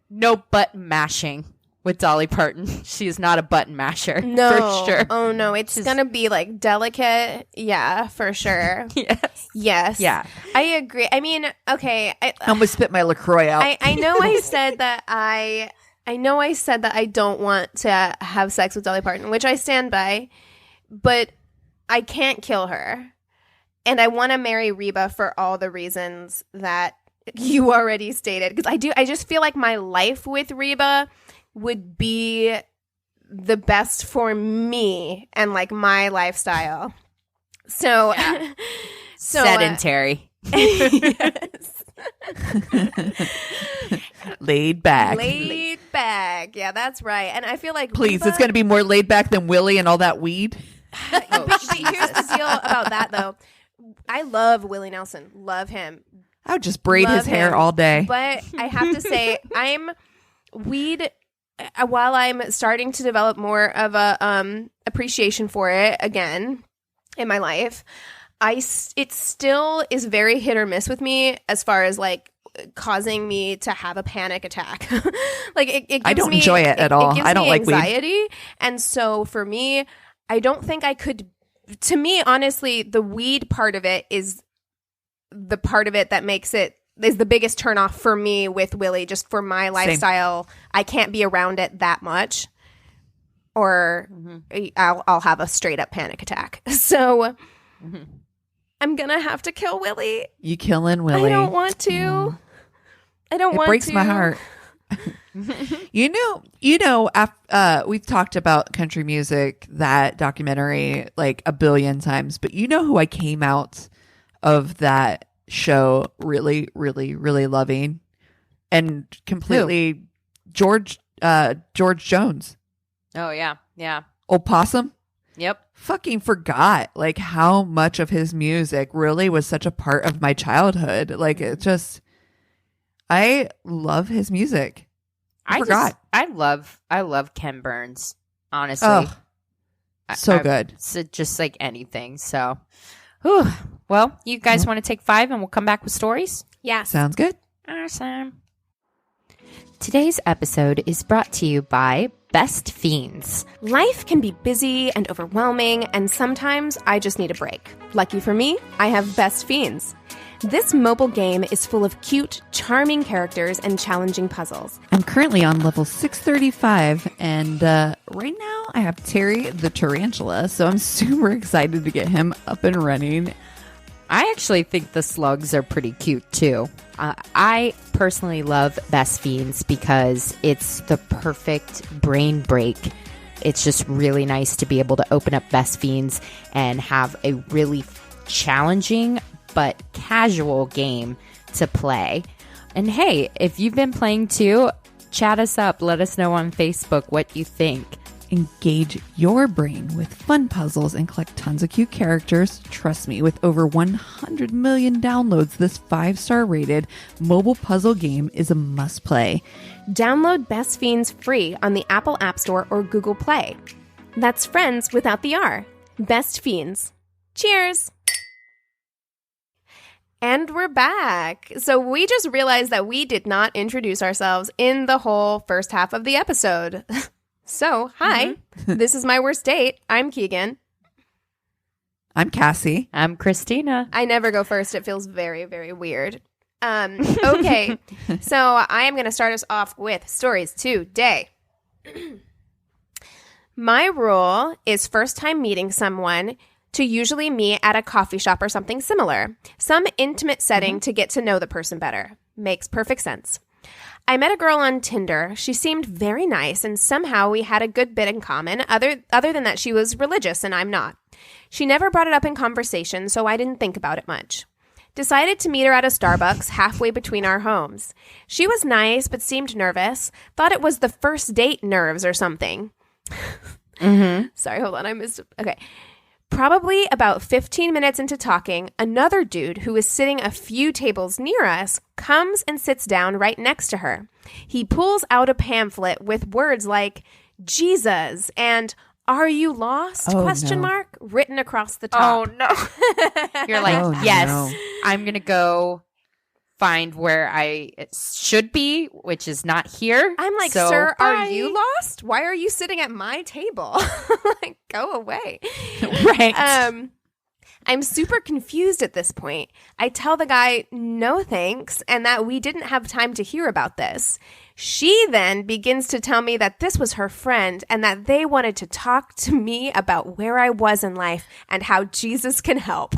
S3: No button mashing with Dolly Parton. She is not a button masher.
S1: No.
S3: For sure.
S1: Oh, no. It's going to be like delicate. Yeah, for sure. Yes.
S3: Yeah.
S1: I agree. I mean, okay.
S2: I almost spit my LaCroix out.
S1: I know I said that I don't want to have sex with Dolly Parton, which I stand by, but I can't kill her. And I want to marry Reba for all the reasons that you already stated. Because I just feel like my life with Reba would be the best for me and like my lifestyle. So,
S3: sedentary.
S1: Yes.
S2: Laid back.
S1: Laid back. Yeah, that's right. And I feel like
S2: please,
S1: Reba,
S2: it's going to be more laid back than Willie and all that weed.
S1: But here's the deal about that, though. I love Willie Nelson. Love him.
S2: I would just braid his hair all day.
S1: But I have to say, weed. While I'm starting to develop more of a appreciation for it again in my life, it still is very hit or miss with me as far as like causing me to have a panic attack. Like it gives
S2: I don't
S1: me,
S2: enjoy it at all.
S1: It gives
S2: I don't
S1: me
S2: like
S1: anxiety,
S2: weed.
S1: And so for me, I don't think I could. To me, honestly, the weed part of it is the part of it that makes it is the biggest turnoff for me with Willie. Just for my lifestyle, I can't be around it that much, or I'll have a straight up panic attack. So. I'm gonna have to kill Willie.
S2: You killing Willie?
S1: I don't want to. I don't want to.
S2: It breaks my heart. You know. We've talked about country music, that documentary, like a billion times. But you know who I came out of that show really, really, really loving, and completely George Jones.
S3: Oh yeah,
S2: Old Possum.
S3: Yep.
S2: Fucking forgot like how much of his music really was such a part of my childhood. Like I love his music. I forgot.
S3: I love Ken Burns, honestly.
S2: Oh, so good.
S3: Just like anything. So, whew. Well, you guys want to take 5 and we'll come back with stories?
S1: Yeah.
S2: Sounds good.
S3: Awesome. Today's episode is brought to you by Best Fiends.
S1: Life can be busy and overwhelming, and sometimes I just need a break. Lucky for me, I have Best Fiends. This mobile game is full of cute, charming characters and challenging puzzles.
S2: I'm currently on level 635, and right now I have Terry the Tarantula, so I'm super excited to get him up and running.
S3: I actually think the slugs are pretty cute too. I personally love Best Fiends because it's the perfect brain break. It's just really nice to be able to open up Best Fiends and have a really challenging but casual game to play. And hey, if you've been playing too, chat us up. Let us know on Facebook what you think.
S2: Engage your brain with fun puzzles and collect tons of cute characters. Trust me, with over 100 million downloads, this 5-star rated mobile puzzle game is a must play.
S1: Download Best Fiends free on the Apple App Store or Google Play. That's friends without the R. Best Fiends. Cheers! And we're back. So we just realized that we did not introduce ourselves in the whole first half of the episode. So, hi, this is My Worst Date. I'm Keegan.
S2: I'm Cassie.
S3: I'm Christina.
S1: I never go first. It feels very, very weird. Okay, so I am going to start us off with stories today. My rule is first time meeting someone to usually meet at a coffee shop or something similar. Some intimate setting to get to know the person better. Makes perfect sense. I met a girl on Tinder. She seemed very nice, and somehow we had a good bit in common, other than that she was religious and I'm not. She never brought it up in conversation, so I didn't think about it much. Decided to meet her at a Starbucks halfway between our homes. She was nice, but seemed nervous. Thought it was the first date nerves or something. Sorry, hold on. I missed. Okay. Probably about 15 minutes into talking, another dude who was sitting a few tables near us comes and sits down right next to her. He pulls out a pamphlet with words like Jesus and "Are you lost?" written across the top.
S3: Oh no. You're like, yes, I'm going to go find where I should be, which is not here.
S1: I'm like,
S3: so,
S1: sir,
S3: bye.
S1: are you lost? Why are you sitting at my table? Like, go away.
S3: Right.
S1: I'm super confused at this point. I tell the guy, no thanks, and that we didn't have time to hear about this. She then begins to tell me that this was her friend and that they wanted to talk to me about where I was in life and how Jesus can help.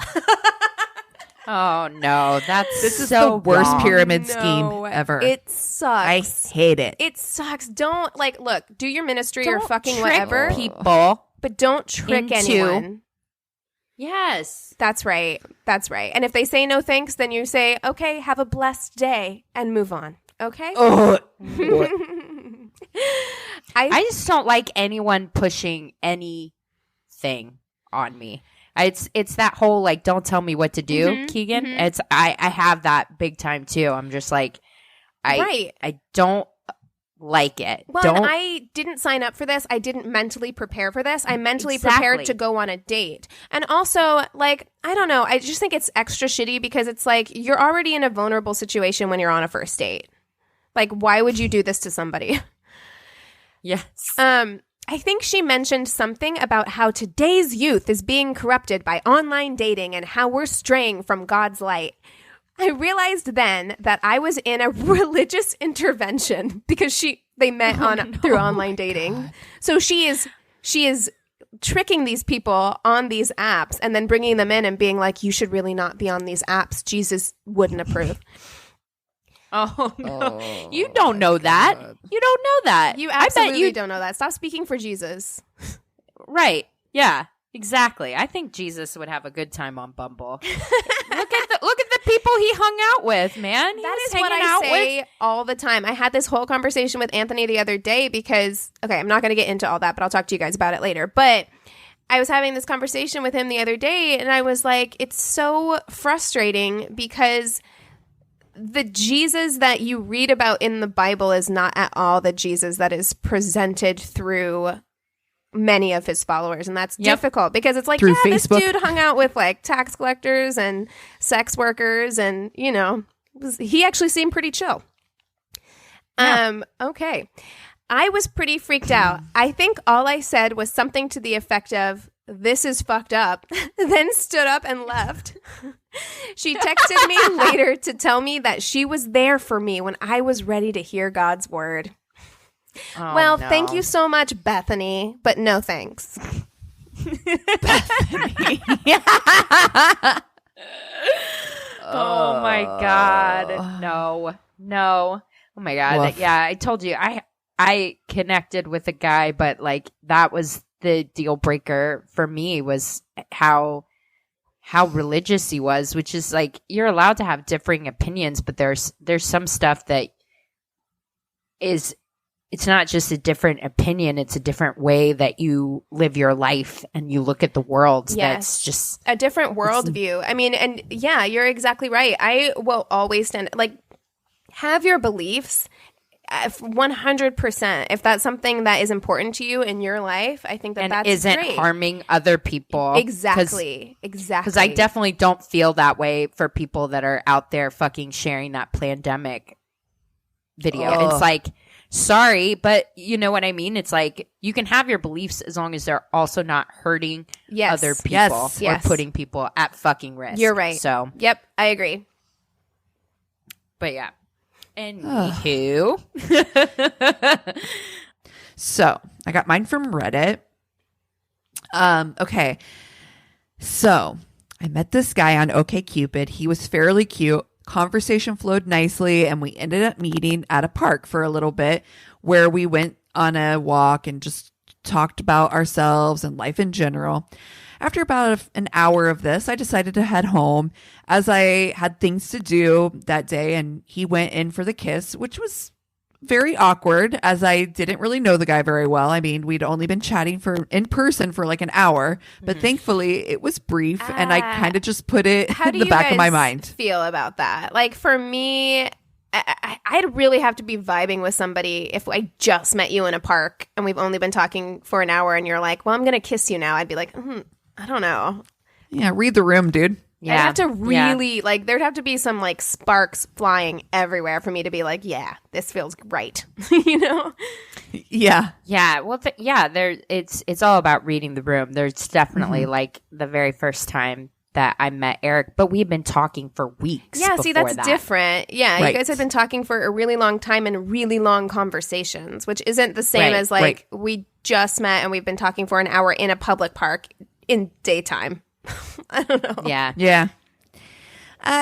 S3: Oh no,
S2: this is
S3: so
S2: the worst
S3: wrong.
S2: pyramid scheme ever.
S1: It sucks.
S2: I hate it.
S1: It sucks. Don't look, do your ministry or
S3: Don't
S1: fucking
S3: trick
S1: whatever,
S3: people,
S1: but don't trick anyone.
S3: Yes,
S1: That's right. That's right. And if they say no thanks, then you say, okay, have a blessed day and move on. Okay?
S2: Oh,
S3: I just don't like anyone pushing anything on me. It's that whole like, don't tell me what to do, Keegan. It's I have that big time too. I'm just like, I don't like it.
S1: Well, and I didn't sign up for this. I didn't mentally prepare for this. I mentally prepared to go on a date. And also, like, I don't know. I just think it's extra shitty because it's like you're already in a vulnerable situation when you're on a first date. Like, why would you do this to somebody?
S3: Yes.
S1: I think she mentioned something about how today's youth is being corrupted by online dating and how we're straying from God's light. I realized then that I was in a religious intervention because they met through online dating. God. So she is tricking these people on these apps and then bringing them in and being like, you should really not be on these apps. Jesus wouldn't approve.
S3: Oh, no. You don't know that. God. You don't know that.
S1: You absolutely don't know that. Stop speaking for Jesus.
S3: Right. Yeah, exactly. I think Jesus would have a good time on Bumble. Look at the people he hung out with, man.
S1: That is what I say all the time. I had this whole conversation with Anthony the other day because, okay, I'm not going to get into all that, but I'll talk to you guys about it later. But I was having this conversation with him the other day, and I was like, it's so frustrating because the Jesus that you read about in the Bible is not at all the Jesus that is presented through many of his followers. And that's difficult because it's like,
S2: through
S1: yeah,
S2: Facebook.
S1: This dude hung out with like tax collectors and sex workers and, you know, he actually seemed pretty chill. Yeah. Okay. I was pretty freaked out. I think all I said was something to the effect of, this is fucked up, then stood up and left. She texted me later to tell me that she was there for me when I was ready to hear God's word.
S3: Oh,
S1: thank you so much, Bethany, but no thanks.
S3: Bethany. Oh my God. No. Oh my God.
S2: Woof.
S3: Yeah, I told you I connected with a guy, but like that was the deal breaker for me was how religious he was, which is like you're allowed to have differing opinions, but there's some stuff that is it's not just a different opinion, it's a different way that you live your life and you look at the world.
S1: Yes.
S3: That's just
S1: a different worldview. I mean, and yeah, you're exactly right. I will always stand, like, have your beliefs 100%. If that's something that is important to you in your life, I think that that's
S3: isn't
S1: great.
S3: harming other people.
S1: Exactly.
S3: Because I definitely don't feel that way for people that are out there fucking sharing that pandemic video.
S2: Oh.
S3: It's like, sorry, but you know what I mean? It's like, you can have your beliefs as long as they're also not hurting other people or putting people at fucking risk.
S1: You're right.
S3: So,
S1: yep, I agree.
S3: But yeah. Anywho.
S2: So I got mine from Reddit. Okay. So I met this guy on OkCupid. He was fairly cute. Conversation flowed nicely, and we ended up meeting at a park for a little bit where we went on a walk and just talked about ourselves and life in general. After about an hour of this, I decided to head home as I had things to do that day, and he went in for the kiss, which was very awkward as I didn't really know the guy very well. I mean, we'd only been chatting in person for like an hour, but thankfully it was brief, and I kind of just put it in the back of my mind.
S1: Feel about that? Like, for me, I'd really have to be vibing with somebody if I just met you in a park and we've only been talking for an hour and you're like, well, I'm going to kiss you now. I'd be like, I don't know.
S2: Yeah, read the room, dude.
S1: Yeah. I'd have to really, like, there'd have to be some, like, sparks flying everywhere for me to be like, yeah, this feels right. You know?
S2: Yeah.
S3: Yeah. Well, it's all about reading the room. There's definitely, like, the very first time that I met Eric, but we've been talking for weeks.
S1: Yeah, see, that's
S3: that.
S1: different. Yeah, right. You guys have been talking for a really long time and really long conversations, which isn't the same as, like, we just met and we've been talking for an hour in a public park in daytime. I don't know.
S3: Yeah.
S2: Yeah.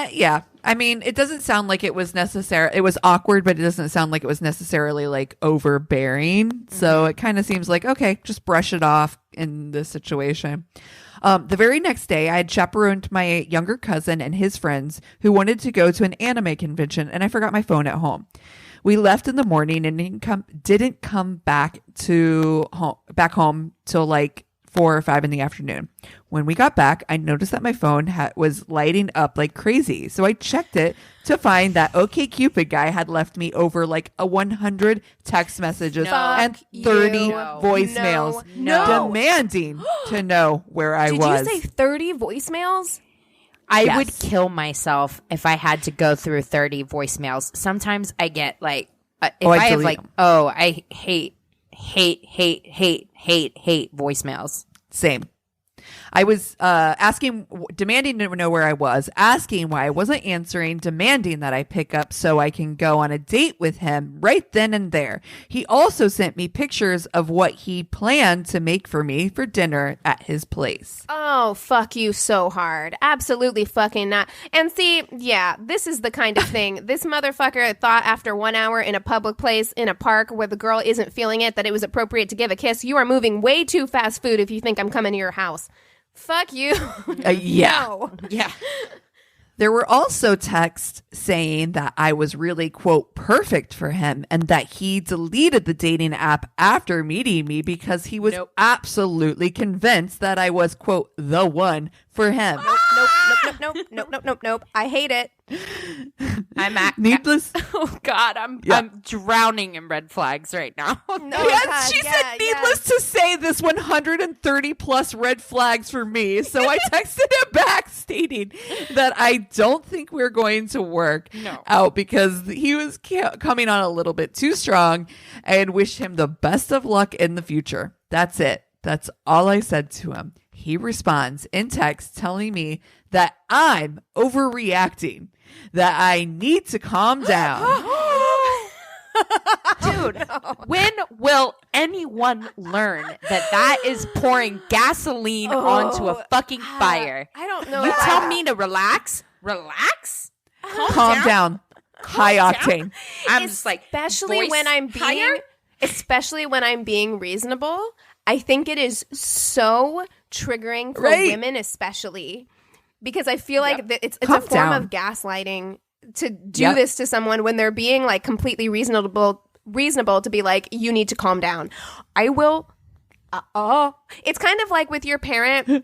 S2: Yeah. I mean, it doesn't sound like it was necessary. It was awkward, but it doesn't sound like it was necessarily like overbearing. So it kind of seems like, okay, just brush it off in this situation. The very next day, I had chaperoned my younger cousin and his friends who wanted to go to an anime convention, and I forgot my phone at home. We left in the morning and didn't come back home till like 4 or 5 in the afternoon. When we got back, I noticed that my phone was lighting up like crazy. So I checked it to find that OkCupid guy had left me over like 100 text messages and 30 voicemails demanding to know where I was.
S1: Did you say 30 voicemails?
S3: I would kill myself if I had to go through 30 voicemails. Sometimes I get like, I hate voicemails.
S2: Same. I was demanding to know where I was, asking why I wasn't answering, demanding that I pick up so I can go on a date with him right then and there. He also sent me pictures of what he planned to make for me for dinner at his place.
S1: Oh, fuck you so hard. Absolutely fucking not. And see, yeah, this is the kind of thing. This motherfucker thought after 1 hour in a public place, in a park where the girl isn't feeling it, that it was appropriate to give a kiss. You are moving way too fast food if you think I'm coming to your house. Fuck you.
S2: Yeah.
S1: No.
S3: Yeah.
S2: There were also texts saying that I was really, quote, perfect for him and that he deleted the dating app after meeting me because he was absolutely convinced that I was, quote, the one for him.
S1: Nope. I hate it.
S2: Needless.
S3: Oh God, I'm drowning in red flags right now.
S2: She said, needless to say, this 130 plus red flags for me. So I texted him back stating that I don't think we're going to work out because he was coming on a little bit too strong, and wish him the best of luck in the future. That's it. That's all I said to him. He responds in text telling me that I'm overreacting, that I need to calm down.
S3: Dude, when will anyone learn that is pouring gasoline onto a fucking fire?
S1: I don't know.
S3: You tell me to relax? Relax?
S2: Calm down. High octane.
S3: I'm just like,
S1: especially when I'm being reasonable. I think it is so triggering for women, especially because I feel like it's a form of gaslighting to do this to someone when they're being like completely reasonable reasonable to be like, you need to calm down. I will. It's kind of like with your parent,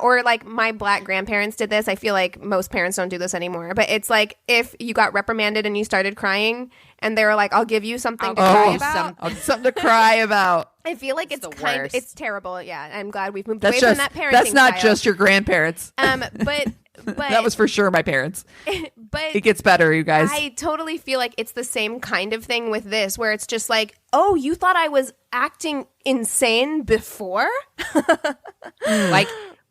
S1: or like my Black grandparents did this. I feel like most parents don't do this anymore, but it's like if you got reprimanded and you started crying and they were like, I'll give you something to cry about.
S2: Something to cry about.
S1: I feel like it's it's terrible. Yeah. I'm glad we've moved
S2: away
S1: from that parenting
S2: That's not
S1: style.
S2: Just your grandparents.
S1: But
S2: that was for sure my parents.
S1: But
S2: it gets better, you guys.
S1: I totally feel like it's the same kind of thing with this, where it's just like, oh, you thought I was acting insane before?
S3: Like,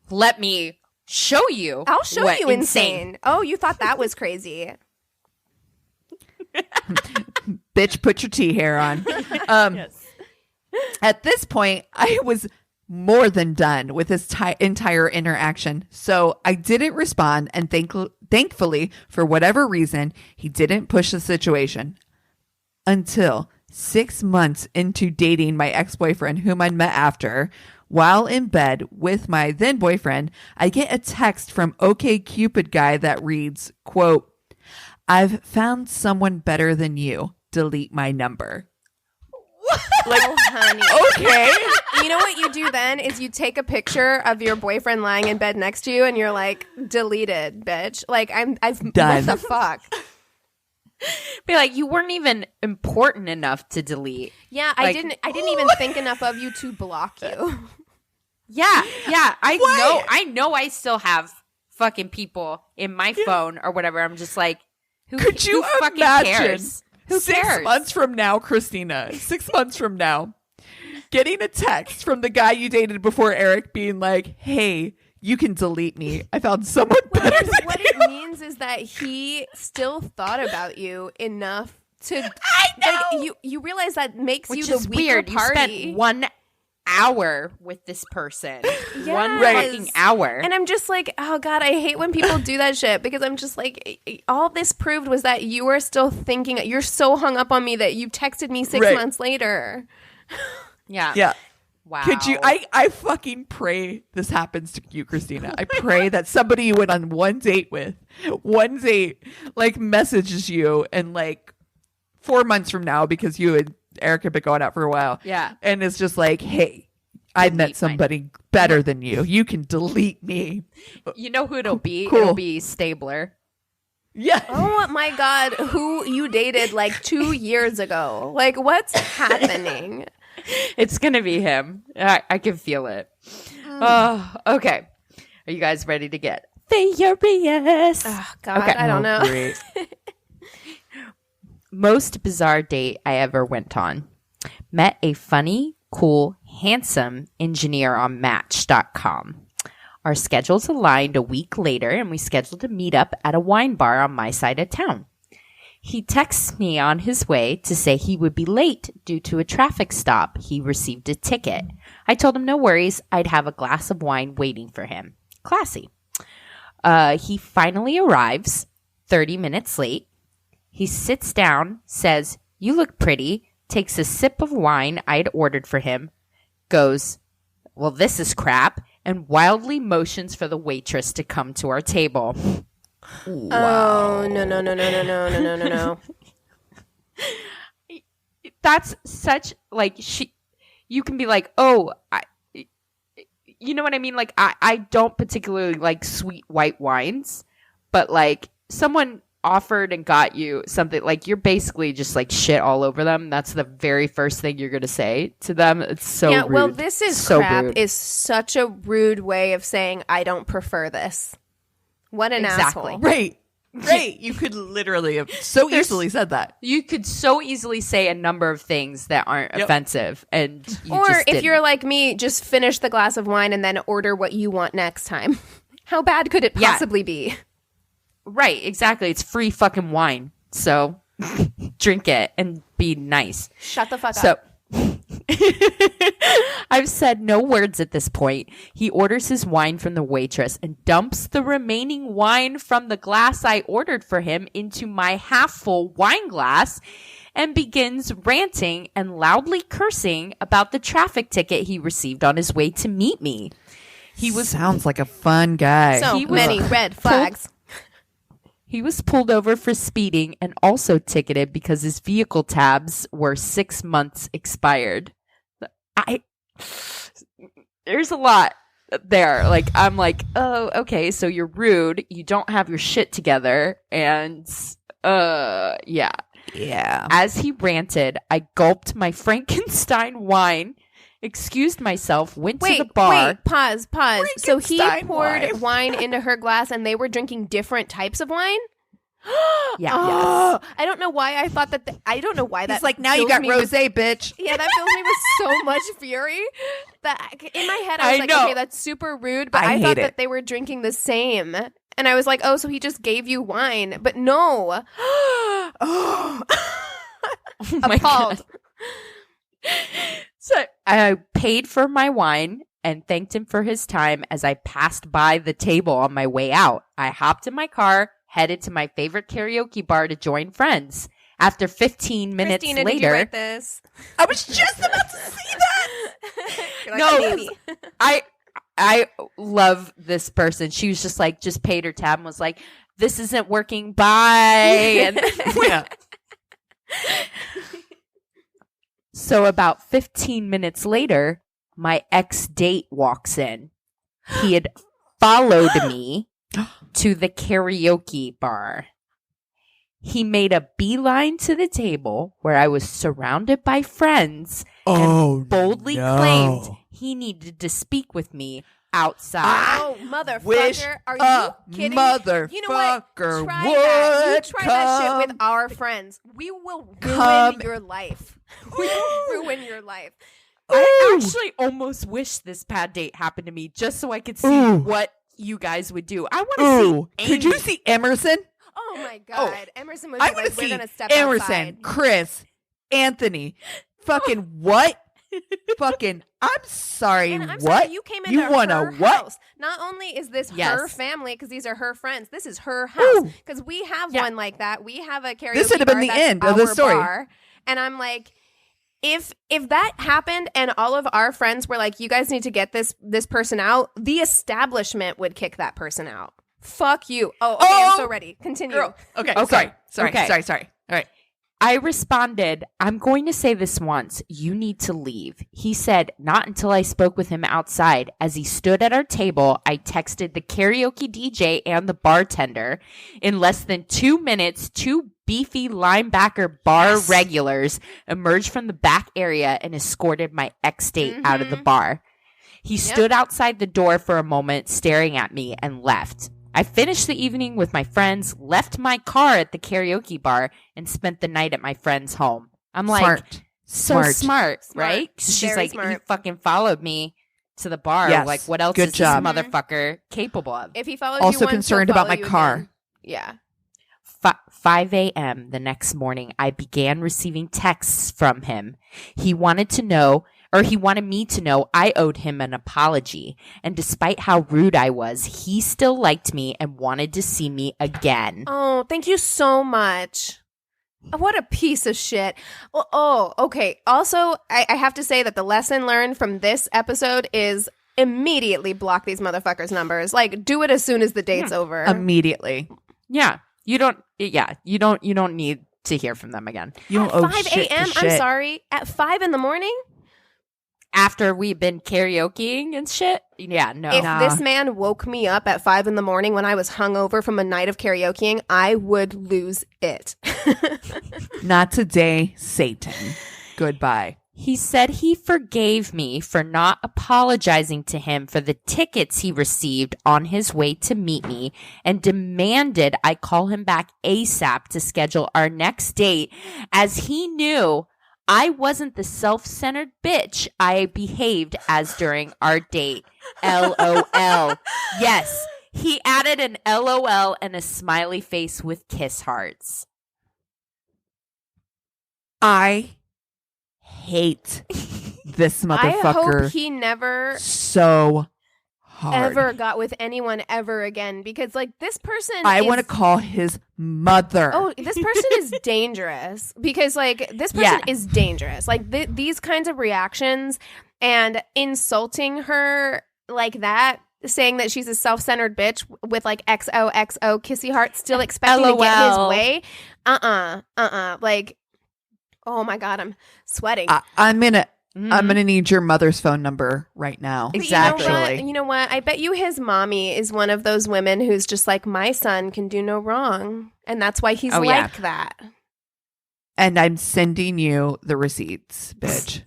S3: let me show you.
S1: I'll show you insane. Oh, you thought that was crazy.
S2: Bitch, put your tea hair on. Yes. At this point, I was more than done with this entire interaction. So I didn't respond, and thankfully, for whatever reason, he didn't push the situation until 6 months into dating my ex-boyfriend, whom I met after. While in bed with my then boyfriend, I get a text from OkCupid guy that reads, quote, "I've found someone better than you. Delete my number."
S1: Like, oh, honey.
S2: Okay.
S1: You know what you do then is you take a picture of your boyfriend lying in bed next to you and you're like, deleted, bitch. Like, I've
S2: done.
S1: What the fuck?
S3: Be like, you weren't even important enough to delete.
S1: Yeah, like, I didn't even think enough of you to block you.
S3: Yeah. I know I still have fucking people in my phone or whatever. I'm just like, who fucking cares? Who cares?
S2: 6 months from now, Christina, 6 months from now, getting a text from the guy you dated before Eric being like, hey, you can delete me. I found someone better than you.
S1: What it means is that he still thought about you enough to.
S2: I know.
S1: Like, you realize that makes
S3: Which
S1: you
S3: is
S1: the weaker
S3: weird.
S1: party.
S3: You spent 1 hour with this person.
S1: Yes.
S3: 1 fucking hour.
S1: And I'm just like, oh God, I hate when people do that shit, because I'm just like, all this proved was that you were still thinking, you're so hung up on me that you texted me 6 months later.
S3: Yeah. Wow.
S2: Could you? I fucking pray this happens to you, Christina. I pray that somebody you went on one date, like messages you and like 4 months from now, because you and Eric have been going out for a while.
S3: Yeah.
S2: And it's just like, hey, I met somebody better than you. You can delete me.
S3: You know who it'll be?
S2: Cool.
S3: It'll be Stabler.
S2: Yeah.
S1: Oh my God. Who you dated like 2 years ago. Like, what's happening?
S3: It's going to be him. I can feel it. Oh, okay. Are you guys ready to get furious?
S1: Oh, God, okay. I don't know.
S2: Great.
S3: Most bizarre date I ever went on. Met a funny, cool, handsome engineer on Match.com. Our schedules aligned a week later, and we scheduled a meetup at a wine bar on my side of town. He texts me on his way to say he would be late due to a traffic stop. He received a ticket. I told him no worries. I'd have a glass of wine waiting for him. Classy. He finally arrives 30 minutes late. He sits down, says, "You look pretty," takes a sip of wine I'd ordered for him, goes, "Well, this is crap," and wildly motions for the waitress to come to our table.
S1: Wow. Oh, no.
S3: That's such, like, you can be like, oh, you know what I mean? Like, I don't particularly like sweet white wines, but like someone offered and got you something, like you're basically just like shit all over them. That's the very first thing you're going to say to them. It's so rude.
S1: Well, this is
S3: so
S1: crap
S3: rude.
S1: Is such a rude way of saying I don't prefer this. What an asshole.
S2: Right. You could literally have so easily said that.
S3: You could so easily say a number of things that aren't offensive. And
S1: or if you're like me, just finish the glass of wine and then order what you want next time. How bad could it possibly be?
S3: Right, exactly. It's free fucking wine. So drink it and be nice.
S1: Shut the fuck up.
S3: I've said no words at this point. He orders his wine from the waitress and dumps the remaining wine from the glass I ordered for him into my half-full wine glass and begins ranting and loudly cursing about the traffic ticket he received on his way to meet me.
S2: Sounds like a fun guy.
S1: So many red flags.
S3: He was pulled over for speeding and also ticketed because his vehicle tabs were 6 months expired. There's a lot there. Like, I'm like, oh, okay, so you're rude. You don't have your shit together. And, yeah.
S2: Yeah.
S3: As he ranted, I gulped my Frankenstein wine, excused myself, went to the bar.
S1: Wait, pause. So he poured wine into her glass and they were drinking different types of wine?
S3: Yeah.
S1: Oh, yes. I don't know why I thought that. I don't know why that.
S2: It's like, now you got rosé, bitch.
S1: Yeah, that fills me with so much fury that in my head I was like, okay, that's super rude. But I thought that they were drinking the same, and I was like, oh, so he just gave you wine, but no.
S3: Oh
S1: appalled.
S3: So I paid for my wine and thanked him for his time as I passed by the table on my way out. I hopped in my car, headed to my favorite karaoke bar to join friends. After 15 minutes
S1: Christina,
S3: later,
S1: did you write this?
S2: I was just about to say that.
S1: Like,
S3: no, I love this person. She was just like, just paid her tab and was like, this isn't working. Bye. And
S2: Yeah.
S3: So about 15 minutes later, my ex-date walks in. He had followed me to the karaoke bar. He made a beeline to the table where I was surrounded by friends and boldly claimed he needed to speak with me outside.
S1: Oh, motherfucker. Are you kidding?
S2: Motherfucker,
S1: you know what? Try
S2: would
S1: that. You try that
S2: come.
S1: shit with our friends. We will ruin your life. We will ruin your life.
S3: I actually almost wish this bad date happened to me just so I could see what you guys would do. I want to see.
S2: Could you see Emerson?
S1: Oh my God. Emerson would
S2: I
S1: be
S2: want to
S1: like, we're
S2: see
S1: going to step
S2: Emerson,
S1: outside.
S2: Chris, Anthony. Fucking what? Fucking, I'm sorry,
S1: And I'm
S2: what?
S1: sorry, you came into
S2: want
S1: her
S2: a what?
S1: house. Not only is this
S3: Yes.
S1: her family, because these are her friends, this is her house. Because we have
S3: Yeah.
S1: one like that. We have a karaoke
S2: This would have been
S1: bar
S2: the
S1: that's
S2: end of the
S1: our
S2: story.
S1: bar. And I'm like, if that happened and all of our friends were like, you guys need to get this person out, the establishment would kick that person out. Fuck you. Oh, okay, I'm so ready. Continue.
S2: Girl. Okay.
S3: Okay.
S2: Sorry.
S3: Okay.
S2: Sorry. All right.
S3: I responded, I'm going to say this once. You need to leave. He said, not until I spoke with him outside. As he stood at our table, I texted the karaoke DJ and the bartender. In less than 2 minutes, 2 beefy linebacker bar regulars emerged from the back area and escorted my ex-date out of the bar. He stood outside the door for a moment, staring at me, and left. I finished the evening with my friends, left my car at the karaoke bar, and spent the night at my friend's home. I'm like, smart, right? She's
S1: Very
S3: like,
S1: smart.
S3: he fucking followed me to the bar.
S2: Yes.
S3: Like, what else
S2: Good
S3: is
S2: job.
S3: this motherfucker capable of?
S1: If he followed you
S2: Also
S1: once,
S2: concerned
S1: he'll
S2: about
S1: follow
S2: my
S1: you
S2: car.
S1: again. Yeah.
S3: 5 a.m. the next morning, I began receiving texts from him. He wanted me to know I owed him an apology. And despite how rude I was, he still liked me and wanted to see me again.
S1: Oh, thank you so much. What a piece of shit. Oh, okay. Also, I have to say that the lesson learned from this episode is immediately block these motherfuckers' numbers. Like, do it as soon as the date's over.
S2: Immediately.
S3: Yeah. You don't need to hear from them again.
S2: You
S1: At
S2: don't owe
S1: 5
S2: shit to
S1: a.m.?
S2: shit.
S1: I'm sorry. At 5 in the morning?
S3: After we've been karaokeing and shit? Yeah, no.
S1: If this man woke me up at 5 in the morning when I was hungover from a night of karaokeing, I would lose it.
S2: Not today, Satan. Goodbye.
S3: He said he forgave me for not apologizing to him for the tickets he received on his way to meet me and demanded I call him back ASAP to schedule our next date, as he knew I wasn't the self-centered bitch I behaved as during our date. LOL. Yes, he added an LOL and a smiley face with kiss hearts.
S2: I hate this motherfucker.
S1: I hope he never
S2: so hard.
S1: ever got with anyone ever again, because like this person
S2: I want to call his mother.
S1: Oh, this person is dangerous, because like this person is dangerous. Like these kinds of reactions and insulting her like that saying that she's a self-centered bitch with like XOXO kissy heart, still expecting to get his way. Like, oh my God, I'm sweating.
S2: I'm gonna need your mother's phone number right now.
S1: Exactly. You know what? I bet you his mommy is one of those women who's just like, my son can do no wrong, and that's why he's that.
S2: And I'm sending you the receipts, bitch.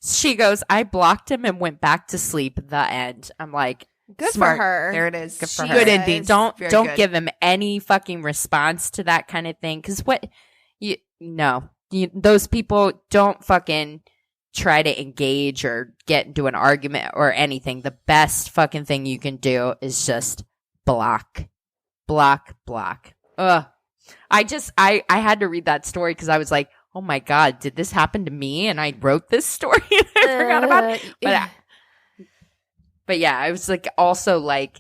S3: She goes, I blocked him and went back to sleep. The end. I'm like,
S1: good
S2: smart.
S1: for her.
S2: There it is.
S3: Good for her.
S2: Good ending.
S3: Don't give him any fucking response to that kind of thing. Because those people don't fucking try to engage or get into an argument or anything. The best fucking thing you can do is just block. Ugh. I had to read that story because I was like, oh my God, did this happen to me? And I wrote this story and I forgot about it. But yeah, I was like, also like,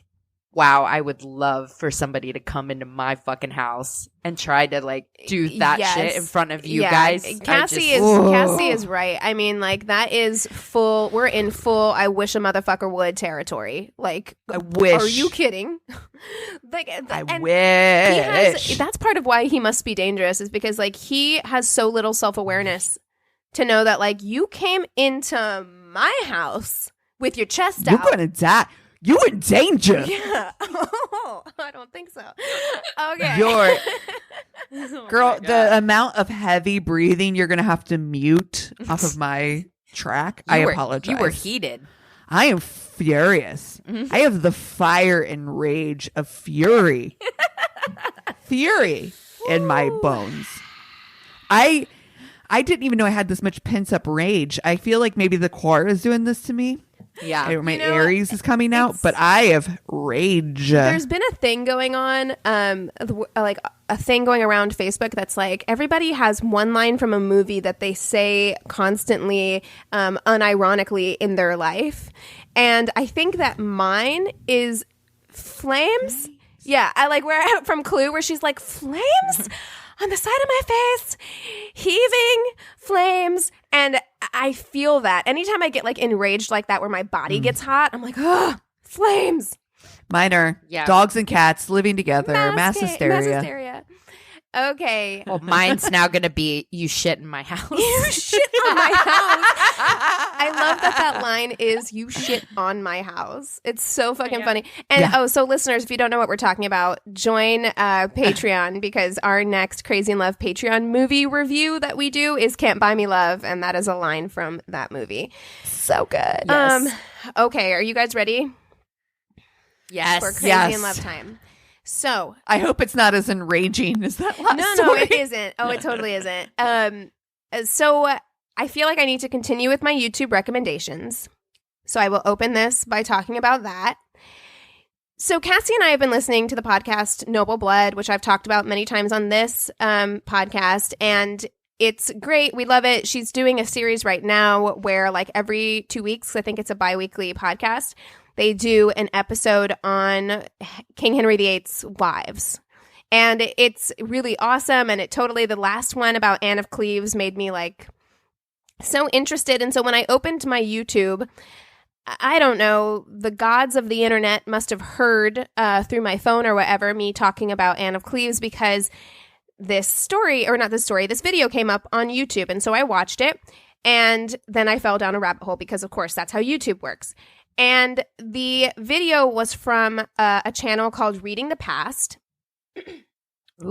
S3: wow, I would love for somebody to come into my fucking house and try to like do that shit in front of you guys.
S1: Cassie is right. I mean, like that is full. We're in full. I wish a motherfucker would territory. Like,
S2: I wish.
S1: Are you kidding? Like,
S2: I wish.
S1: That's part of why he must be dangerous. Is because like he has so little self-awareness to know that like you came into my house with your chest out.
S2: You're gonna die. You in danger.
S1: Yeah. Oh, I don't think so. Okay.
S2: Girl, the amount of heavy breathing you're going to have to mute off of my track. I apologize.
S3: You were heated.
S2: I am furious. I have the fire and rage of fury. Fury in my bones. I didn't even know I had this much pent-up rage. I feel like maybe the choir is doing this to me.
S3: Yeah.
S2: My Aries is coming out, but I have rage.
S1: There's been a thing going on, like a thing going around Facebook that's like everybody has one line from a movie that they say constantly, unironically in their life. And I think that mine is flames. Yeah. I like from Clue where she's like, flames on the side of my face, heaving flames. And I feel that anytime I get like enraged like that where my body gets hot, I'm like, oh, flames.
S2: Mine are dogs and cats living together, mass hysteria.
S1: Okay.
S3: Well, mine's now going to be you shit in my house.
S1: You shit on my house. I love that line is you shit on my house. It's so fucking funny. And so listeners, if you don't know what we're talking about, join Patreon because our next Crazy in Love Patreon movie review that we do is Can't Buy Me Love. And that is a line from that movie. So good.
S3: Yes.
S1: Okay. Are you guys ready?
S3: Yes.
S1: For Crazy in Love time. So
S2: I hope it's not as enraging as that last
S1: No,
S2: story.
S1: it isn't. Oh, it totally isn't. So I feel like I need to continue with my YouTube recommendations. So I will open this by talking about that. So Cassie and I have been listening to the podcast Noble Blood, which I've talked about many times on this podcast, and it's great. We love it. She's doing a series right now where like every 2 weeks, I think it's a bi-weekly podcast, they do an episode on King Henry VIII's wives. And it's really awesome. And the last one about Anne of Cleves made me like so interested. And so when I opened my YouTube, I don't know, the gods of the internet must have heard through my phone or whatever, me talking about Anne of Cleves because this video came up on YouTube. And so I watched it and then I fell down a rabbit hole because of course that's how YouTube works. And the video was from a channel called Reading the Past.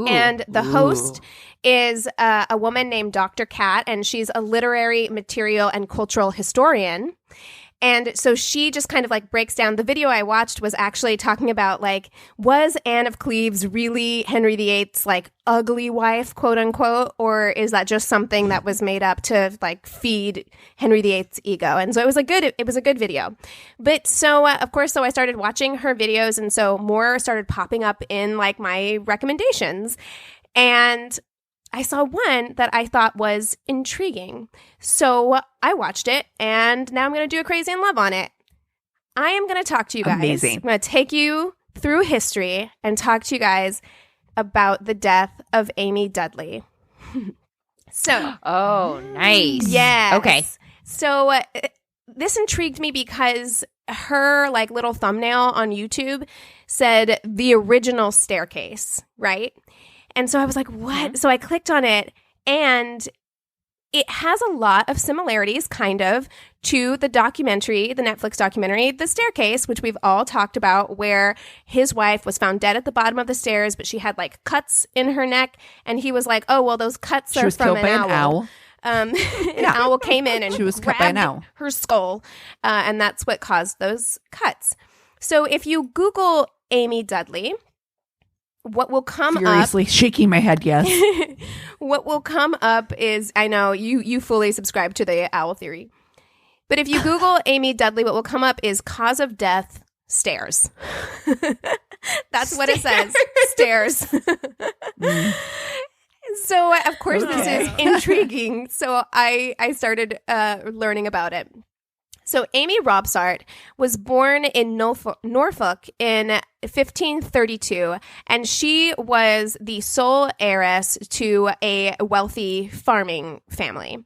S1: And the host is a woman named Dr. Kat, and she's a literary, material, and cultural historian. And so she just kind of like breaks down. The video I watched was actually talking about like, was Anne of Cleves really Henry VIII's like ugly wife, quote unquote, or is that just something that was made up to like feed Henry VIII's ego? And so it was a good video. But so of course, so I started watching her videos, and so more started popping up in like my recommendations, and I saw one that I thought was intriguing. So I watched it, and now I'm going to do a Crazy in Love on it. I am going to talk to you guys.
S2: Amazing.
S1: I'm going to take you through history and talk to you guys about the death of Amy Dudley.
S3: Oh, nice.
S1: Yes.
S3: Okay.
S1: So this intrigued me because her like little thumbnail on YouTube said the original staircase, right? And so I was like, what? So I clicked on it, and it has a lot of similarities, kind of, to the documentary, the Netflix documentary, The Staircase, which we've all talked about, where his wife was found dead at the bottom of the stairs, but she had like cuts in her neck. And he was like, oh, well, those cuts are from an owl. An owl came in and
S2: she was cut by an owl.
S1: Her skull. And that's what caused those cuts. So if you Google Amy Dudley, what will come
S2: Furiously shaking my head, yes.
S1: What will come up is, I know you fully subscribe to the owl theory, but if you Google Amy Dudley, what will come up is cause of death, stairs. That's what it says, stairs. So, of course, This is intriguing. So I started learning about it. So Amy Robsart was born in Norfolk in 1532, and she was the sole heiress to a wealthy farming family.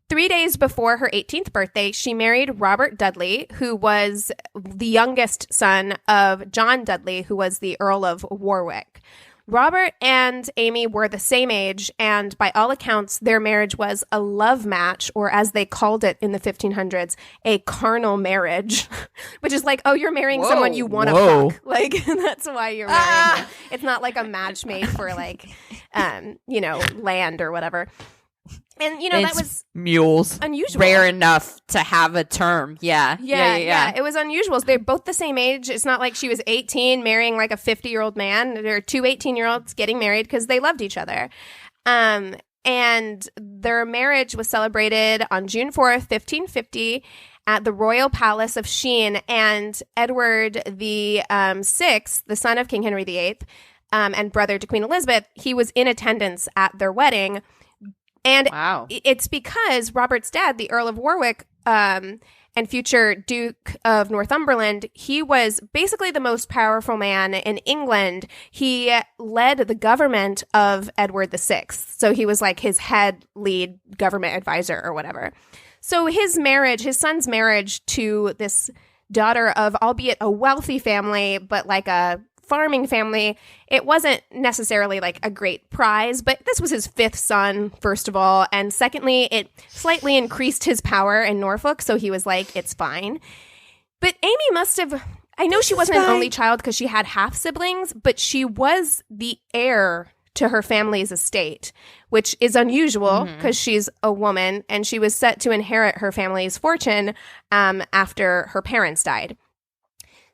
S1: 3 days before her 18th birthday, she married Robert Dudley, who was the youngest son of John Dudley, who was the Earl of Warwick. Robert and Amy were the same age, and by all accounts, their marriage was a love match, or as they called it in the 1500s, a carnal marriage, which is like, oh, you're marrying someone you want to fuck. Like, that's why you're marrying them. It's not like a match made for, like, land or whatever. And, that was
S2: mules.
S1: Unusual.
S3: Rare enough to have a term. Yeah.
S1: It was unusual. They're both the same age. It's not like she was 18 marrying like a 50-year-old man. They're two 18-year-olds getting married because they loved each other. And their marriage was celebrated on June 4th, 1550 at the Royal Palace of Sheen. And Edward the Sixth, the son of King Henry VIII, and brother to Queen Elizabeth, he was in attendance at their wedding. And it's because Robert's dad, the Earl of Warwick, and future Duke of Northumberland, he was basically the most powerful man in England. He led the government of Edward VI. So he was like his head lead government advisor or whatever. So his son's marriage to this daughter of, albeit a wealthy family, but like a farming family, it wasn't necessarily like a great prize, but this was his fifth son, first of all. And secondly, it slightly increased his power in Norfolk. So he was like, it's fine. But Amy must have, I know she wasn't an only child because she had half siblings, but she was the heir to her family's estate, which is unusual because she's a woman, and she was set to inherit her family's fortune after her parents died.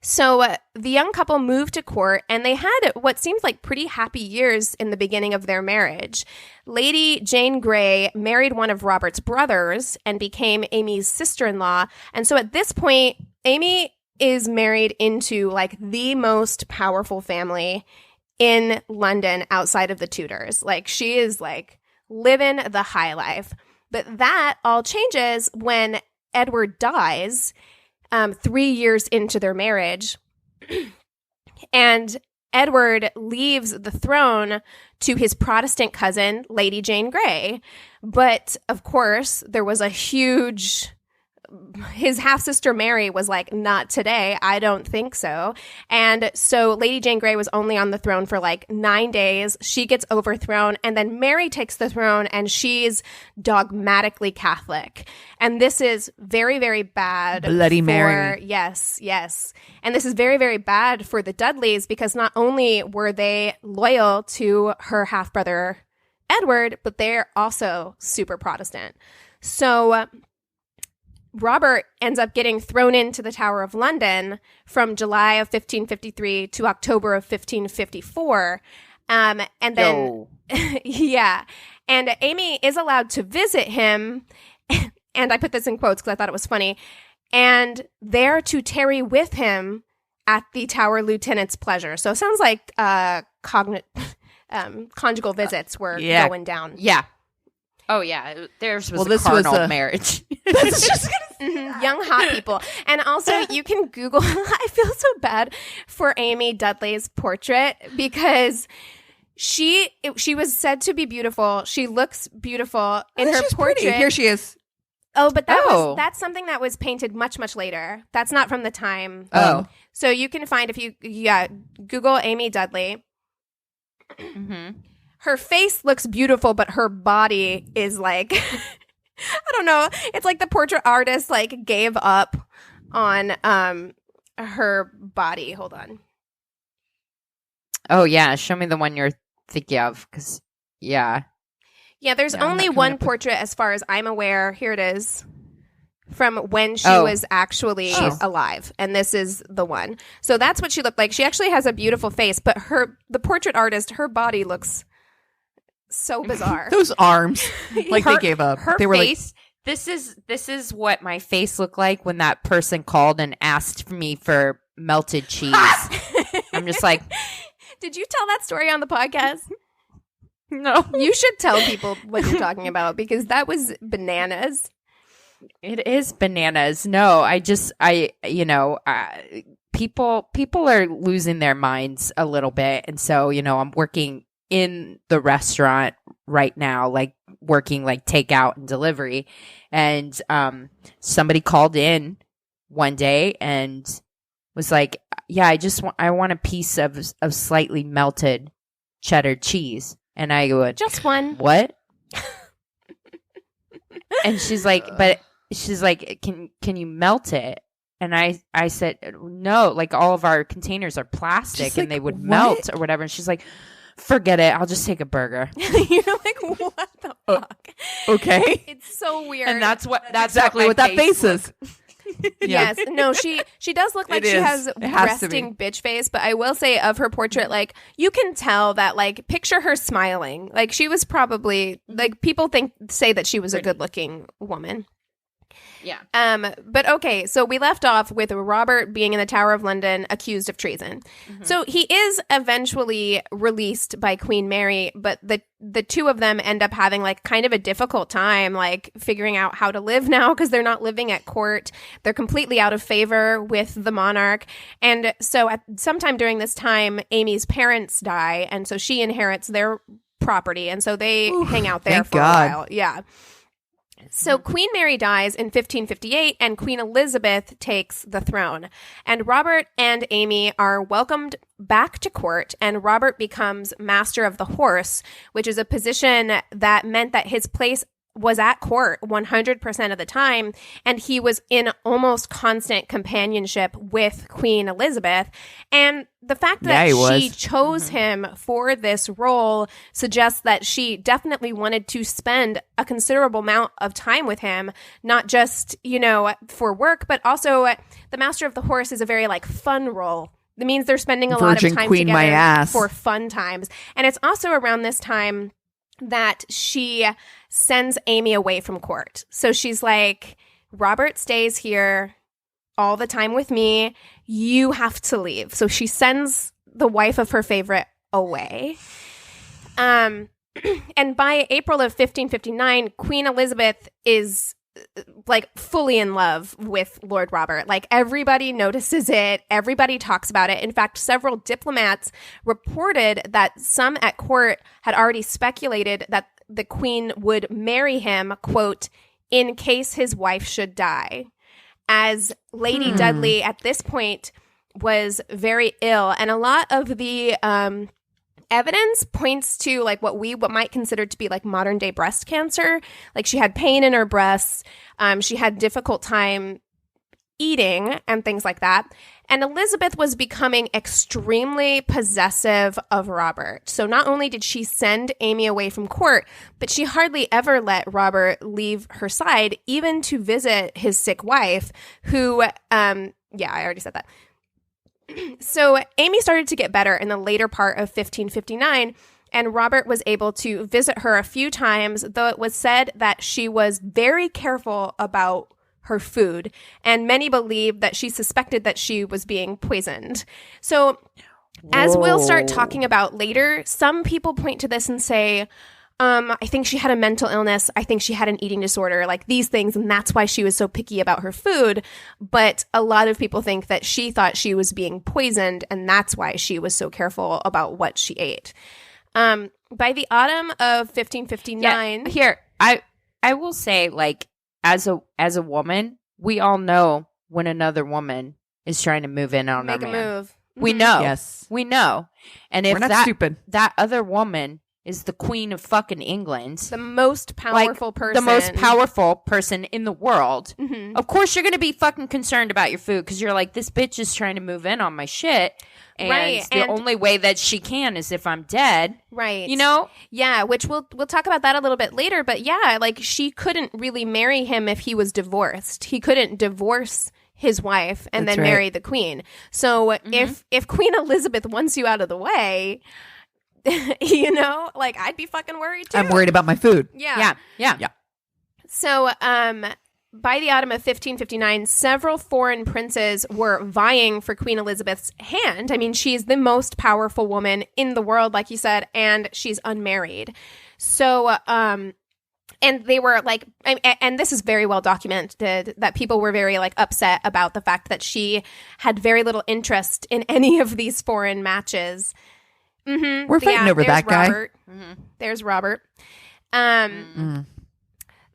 S1: So the young couple moved to court, and they had what seemed like pretty happy years in the beginning of their marriage. Lady Jane Grey married one of Robert's brothers and became Amy's sister-in-law. And so at this point, Amy is married into like the most powerful family in London outside of the Tudors. Like, she is like living the high life. But that all changes when Edward dies 3 years into their marriage. And Edward leaves the throne to his Protestant cousin, Lady Jane Grey. But of course, there was a huge... His half-sister Mary was like, not today. I don't think so. And so Lady Jane Grey was only on the throne for like 9 days. She gets overthrown, and then Mary takes the throne, and she's dogmatically Catholic. And this is very, very bad.
S2: Bloody Mary.
S1: Yes. And this is very, very bad for the Dudleys, because not only were they loyal to her half-brother Edward, but they're also super Protestant. So... Robert ends up getting thrown into the Tower of London from July of 1553 to October of 1554. And then, yeah. And Amy is allowed to visit him. And I put this in quotes because I thought it was funny. And there to tarry with him at the Tower Lieutenant's pleasure. So it sounds like conjugal visits were going down.
S3: Yeah. Oh, yeah. Theirs was a carnal marriage.
S2: That's just
S1: young, hot people. And also, you can Google, I feel so bad for Amy Dudley's portrait, because she was said to be beautiful. She looks beautiful in her portrait.
S2: Pretty. Here she is.
S1: Oh, but that's something that was painted much, much later. That's not from the time.
S2: Oh.
S1: So you can find, if you Google Amy Dudley.
S3: Mm-hmm.
S1: Her face looks beautiful, but her body is like, I don't know. It's like the portrait artist like gave up on her body. Hold on.
S3: Oh, yeah. Show me the one you're thinking of, because, yeah.
S1: Yeah, there's only one portrait as far as I'm aware. Here it is. From when she was actually alive. And this is the one. So that's what she looked like. She actually has a beautiful face, but the portrait artist, her body looks so bizarre.
S2: Those arms, like they gave up.
S3: Her
S2: they were
S3: face. Like, this is what my face looked like when that person called and asked me for melted cheese. I'm just like,
S1: did you tell that story on the podcast?
S3: No. You
S1: should tell people what you're talking about, because that was bananas.
S3: It is bananas. No, people are losing their minds a little bit. And so, I'm working in the restaurant right now, like working like takeout and delivery. And somebody called in one day and was like, yeah, I want a piece of slightly melted cheddar cheese. And I go,
S1: just one.
S3: What? And she's like, can you melt it? And I said, no, like all of our containers are plastic and they would melt or whatever. And she's like, forget it. I'll just take a burger.
S1: You're like, what the fuck?
S2: Okay.
S1: It's so weird.
S2: And that's exactly what that face is.
S1: Yes. No, she does look like she has resting bitch face, but I will say of her portrait, like, you can tell that, like, picture her smiling. Like, she was probably, like, people say that she was a good looking woman.
S3: Yeah.
S1: But okay, so we left off with Robert being in the Tower of London accused of treason. Mm-hmm. So he is eventually released by Queen Mary, but the two of them end up having like kind of a difficult time like figuring out how to live now, because they're not living at court. They're completely out of favor with the monarch. And so at sometime during this time, Amy's parents die, and so she inherits their property, and so they hang out there for a while. Yeah. So Queen Mary dies in 1558 and Queen Elizabeth takes the throne. And Robert and Amy are welcomed back to court, and Robert becomes Master of the Horse, which is a position that meant that his place was at court 100% of the time, and he was in almost constant companionship with Queen Elizabeth. And the fact that she chose him for this role suggests that she definitely wanted to spend a considerable amount of time with him, not just, for work, but also the Master of the Horse is a very like fun role. It means they're spending a lot of time together for fun times. And it's also around this time that she sends Amy away from court. So she's like, Robert stays here all the time with me. You have to leave. So she sends the wife of her favorite away. And by April of 1559, Queen Elizabeth is like fully in love with Lord Robert. Like everybody notices it. Everybody talks about it. In fact, several diplomats reported that some at court had already speculated that the queen would marry him, quote, in case his wife should die. As Lady Dudley at this point was very ill. And a lot of the evidence points to like what might consider to be like modern day breast cancer. Like she had pain in her breasts. She had difficult time eating and things like that. And Elizabeth was becoming extremely possessive of Robert. So not only did she send Amy away from court, but she hardly ever let Robert leave her side, even to visit his sick wife, who, I already said that. So Amy started to get better in the later part of 1559, and Robert was able to visit her a few times, though it was said that she was very careful about her food, and many believed that she suspected that she was being poisoned. So as we'll start talking about later, some people point to this and say, I think she had a mental illness. I think she had an eating disorder, like these things, and that's why she was so picky about her food. But a lot of people think that she thought she was being poisoned, and that's why she was so careful about what she ate. By the autumn of 1559...
S3: Yeah, here, I will say, like, as a woman, we all know when another woman is trying to move in on
S1: Make
S3: our
S1: a
S3: man.
S1: move.
S3: We know.
S2: Yes.
S3: We know. And if
S2: We're not stupid.
S3: that other woman is the queen of fucking England,
S1: The most powerful person.
S3: the most powerful person in the world,
S1: Mhm.
S3: of course you're going to be fucking concerned about your food because you're like, this bitch is trying to move in on my shit. And
S1: Right,
S3: the
S1: and-
S3: only way that she can is if I'm dead.
S1: Right.
S3: You know?
S1: Yeah, which we'll talk about that a little bit later. But yeah, like she couldn't really marry him if he was divorced. He couldn't divorce his wife and
S2: That's
S1: then
S2: right.
S1: marry the queen. So if Queen Elizabeth wants you out of the way, you know, like I'd be fucking worried too.
S2: I'm worried about my food.
S1: Yeah.
S3: Yeah.
S1: So, by the autumn of 1559, several foreign princes were vying for Queen Elizabeth's hand. I mean, she's the most powerful woman in the world, like you said, and she's unmarried. So, and they were like, and this is very well documented, that people were very like upset about the fact that she had very little interest in any of these foreign matches. Mm-hmm.
S2: We're fighting over
S1: there's
S2: that guy.
S1: Robert. There's Robert.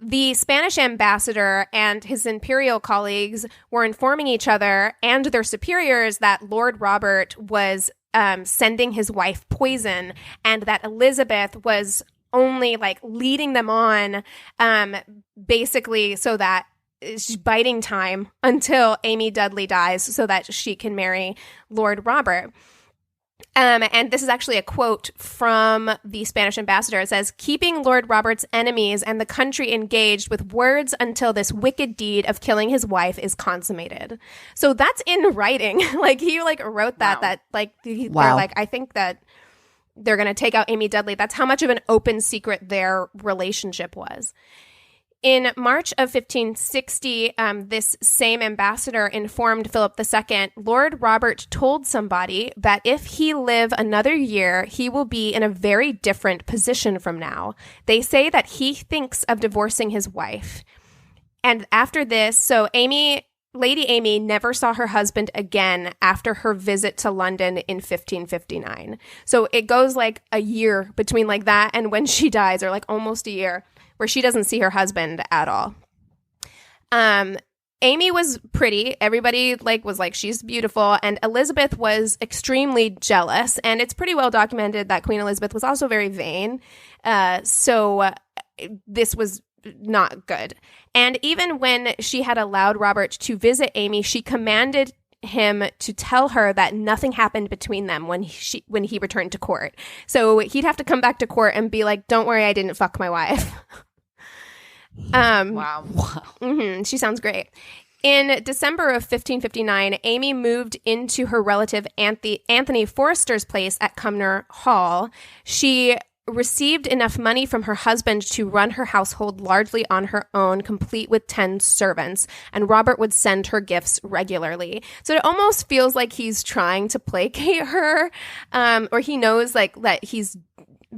S1: The Spanish ambassador and his imperial colleagues were informing each other and their superiors that Lord Robert was sending his wife poison, and that Elizabeth was only like leading them on, basically so that she's biding time until Amy Dudley dies so that she can marry Lord Robert. And this is actually a quote from the Spanish ambassador. It says, "Keeping Lord Robert's enemies and the country engaged with words until this wicked deed of killing his wife is consummated." So that's in writing. Like he like wrote that,
S3: Wow.
S1: that like, they're
S2: Wow.
S1: like, I think that they're going to take out Amy Dudley. That's how much of an open secret their relationship was. In March of 1560, this same ambassador informed Philip II, Lord Robert told somebody that if he live another year, he will be in a very different position from now. They say that he thinks of divorcing his wife. And after this, so Lady Amy never saw her husband again after her visit to London in 1559. So it goes like a year between like that and when she dies, or like almost a year, where she doesn't see her husband at all. Amy was pretty. Everybody was like, she's beautiful. And Elizabeth was extremely jealous. And it's pretty well documented that Queen Elizabeth was also very vain. So this was not good. And even when she had allowed Robert to visit Amy, she commanded him to tell her that nothing happened between them when he returned to court. So he'd have to come back to court and be like, "Don't worry, I didn't fuck my wife."
S3: Wow.
S1: She sounds great. In December of 1559, Amy moved into her relative Anthony Forrester's place at Cumnor Hall. She received enough money from her husband to run her household largely on her own, complete with 10 servants, and Robert would send her gifts regularly. So it almost feels like he's trying to placate her, or he knows like that he's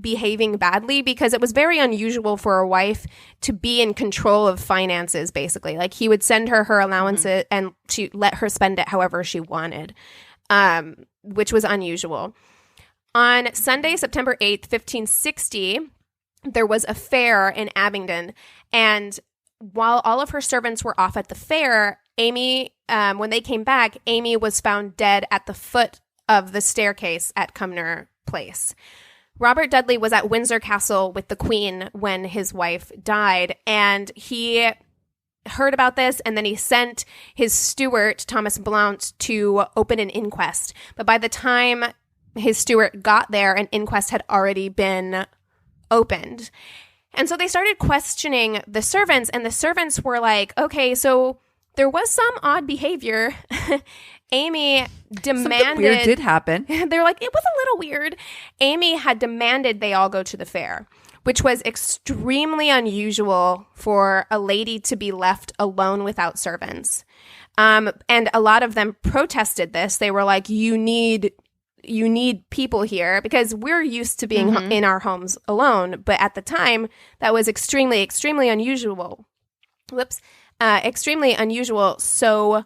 S1: behaving badly, because it was very unusual for a wife to be in control of finances, basically. Like he would send her allowances and to let her spend it however she wanted, which was unusual. On Sunday, September 8th, 1560, there was a fair in Abingdon, and while all of her servants were off at the fair, Amy, when they came back, Amy was found dead at the foot of the staircase at Cumnor Place. Robert Dudley was at Windsor Castle with the Queen when his wife died, and he heard about this, and then he sent his steward, Thomas Blount, to open an inquest. But by the time his steward got there, an inquest had already been opened. And so they started questioning the servants, and the servants were like, okay, so there was some odd behavior. Amy demanded...
S2: Something weird did happen.
S1: They're like, it was a little weird. Amy had demanded they all go to the fair, which was extremely unusual for a lady to be left alone without servants. And a lot of them protested this. They were like, you need people here, because we're used to being in our homes alone. But at the time, that was extremely, extremely unusual. Extremely unusual. So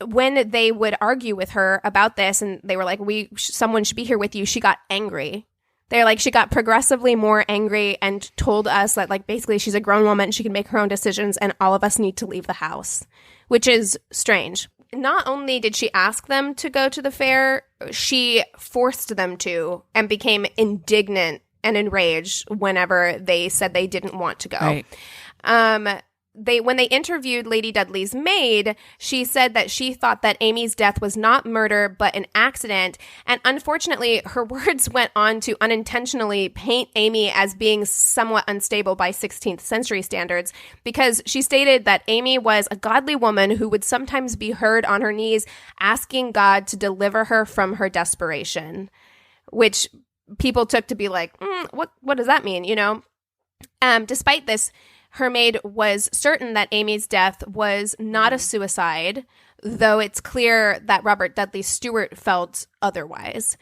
S1: when they would argue with her about this, and they were like, someone should be here with you, she got angry. They're like, she got progressively more angry and told us that, like, basically she's a grown woman, she can make her own decisions, and all of us need to leave the house, which is strange. Not only did she ask them to go to the fair, she forced them to and became indignant and enraged whenever they said they didn't want to go.
S2: Right.
S1: When they interviewed Lady Dudley's maid, she said that she thought that Amy's death was not murder but an accident, and unfortunately her words went on to unintentionally paint Amy as being somewhat unstable by 16th century standards, because she stated that Amy was a godly woman who would sometimes be heard on her knees asking God to deliver her from her desperation, which people took to be like, what does that mean, you know? Despite this, her maid was certain that Amy's death was not a suicide, though it's clear that Robert Dudley Stewart felt otherwise.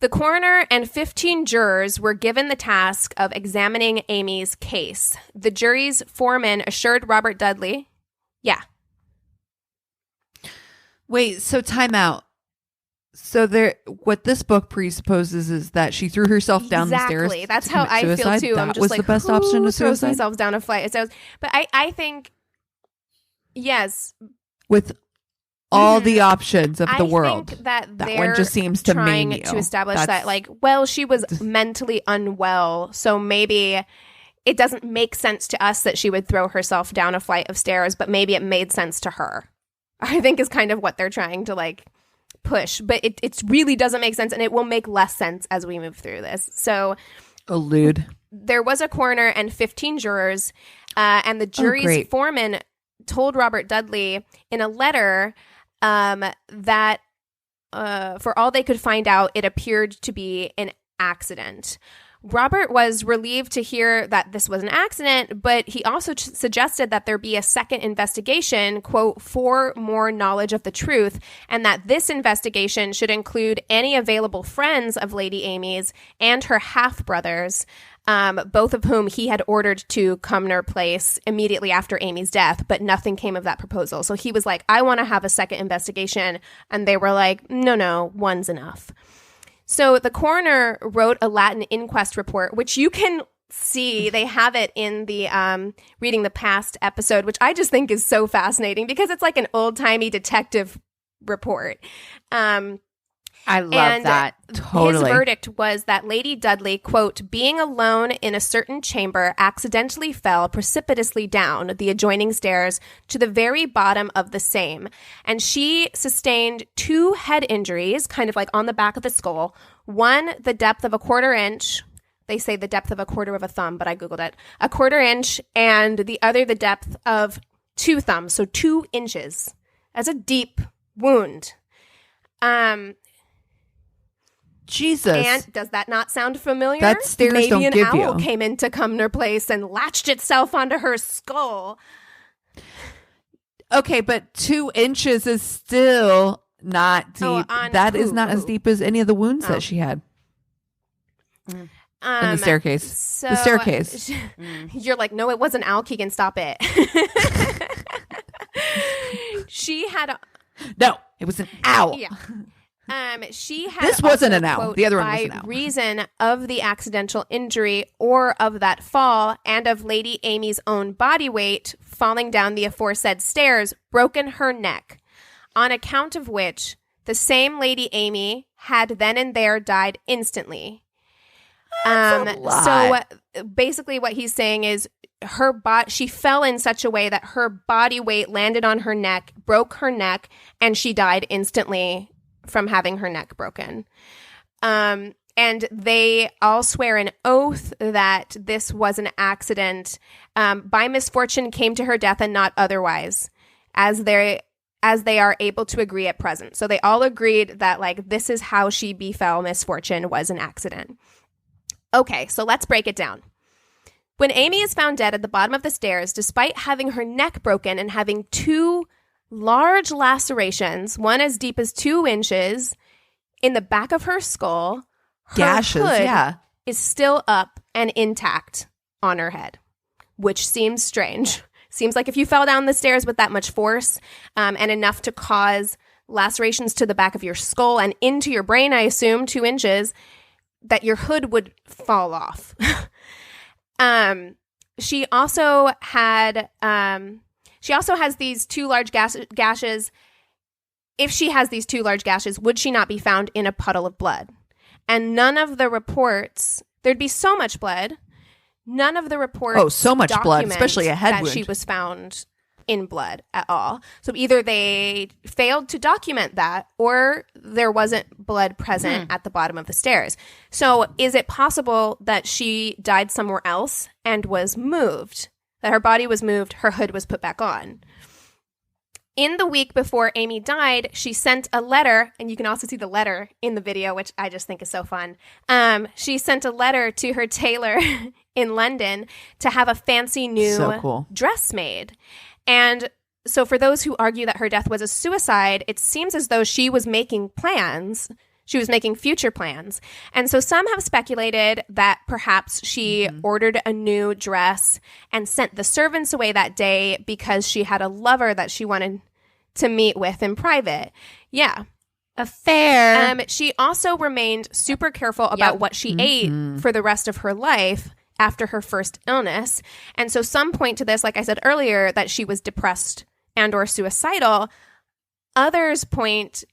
S1: The coroner and 15 jurors were given the task of examining Amy's case. The jury's foreman assured Robert Dudley,
S2: Wait, so time out. So what this book presupposes is that she threw herself down the stairs.
S1: Exactly. That's how I feel too. I'm just
S2: was
S1: like,
S2: the best option to
S1: throws
S2: suicide?
S1: themselves down a flight of stairs? But I think, yes.
S2: With all the options of the world.
S1: I think that
S2: one just seems to
S1: trying
S2: maim you.
S1: to establish that, like, well, she was mentally unwell, so maybe it doesn't make sense to us that she would throw herself down a flight of stairs, but maybe it made sense to her. I think is kind of what they're trying to, like, push, but it really doesn't make sense, and it will make less sense as we move through this. So
S2: allude.
S1: There was a coroner and 15 jurors, and the jury's foreman told Robert Dudley in a letter that for all they could find out, it appeared to be an accident. Robert was relieved to hear that this was an accident, but he also suggested that there be a second investigation, quote, for more knowledge of the truth, and that this investigation should include any available friends of Lady Amy's and her half-brothers, both of whom he had ordered to Cumnor Place immediately after Amy's death, but nothing came of that proposal. So he was like, I want to have a second investigation, and they were like, no, one's enough. So the coroner wrote a Latin inquest report, which you can see. They have it in the Reading the Past episode, which I just think is so fascinating because it's like an old-timey detective report.
S3: I love that.
S2: Totally.
S1: His verdict was that Lady Dudley, quote, being alone in a certain chamber, accidentally fell precipitously down the adjoining stairs to the very bottom of the same. And she sustained 2 head injuries, kind of like on the back of the skull. One, the depth of a 1/4 inch. They say the depth of a 1/4 of a thumb, but I Googled it. A 1/4 inch, and the other, the depth of 2 thumbs, so 2 inches. That's a deep wound.
S2: Jesus.
S1: And does that not sound familiar?
S2: That stairs
S1: Maybe
S2: don't
S1: an
S2: give
S1: owl
S2: you.
S1: came into Cumnor Place and latched itself onto her skull.
S2: Okay, but 2 inches is still not deep. That is not as deep as any of the wounds that she had. In the staircase.
S1: So,
S2: the staircase.
S1: You're like, no, it wasn't Al Keegan. Stop it. She had
S2: No, it was an owl.
S1: Yeah. She had
S2: This wasn't
S1: also,
S2: an owl.
S1: quote,
S2: The other one was
S1: by
S2: an owl.
S1: reason of the accidental injury or of that fall and of Lady Amy's own body weight falling down the aforesaid stairs, broken her neck, on account of which the same Lady Amy had then and there died instantly. So basically what he's saying is she fell in such a way that her body weight landed on her neck, broke her neck, and she died instantly from having her neck broken. And they all swear an oath that this was an accident, by misfortune came to her death and not otherwise, as they are able to agree at present. So they all agreed that, like, this is how she befell misfortune, was an accident. Okay, so let's break it down. When Amy is found dead at the bottom of the stairs, despite having her neck broken and having 2 large lacerations, one as deep as 2 inches, in the back of her skull, her
S2: gashes,
S1: hood is still up and intact on her head, which seems strange. Seems like if you fell down the stairs with that much force and enough to cause lacerations to the back of your skull and into your brain, I assume, 2 inches, that your hood would fall off. She also has these 2 large gashes. If she has these 2 large gashes, would she not be found in a puddle of blood? And none of the reports, there'd be so much blood. None of the reports
S2: so much blood, especially a head
S1: that
S2: wound.
S1: She was found in blood at all. So either they failed to document that or there wasn't blood present at the bottom of the stairs. So is it possible that she died somewhere else and was moved? That her body was moved, her hood was put back on? In the week before Amy died, she sent a letter, and you can also see the letter in the video, which I just think is so fun. She sent a letter to her tailor in London to have a fancy new dress made. And so for those who argue that her death was a suicide, it seems as though she was making plans. She was making future plans. And so some have speculated that perhaps she ordered a new dress and sent the servants away that day because she had a lover that she wanted to meet with in private. Yeah.
S3: Affair.
S1: She also remained super careful about what she ate for the rest of her life after her first illness. And so some point to this, like I said earlier, that she was depressed and or suicidal. Others point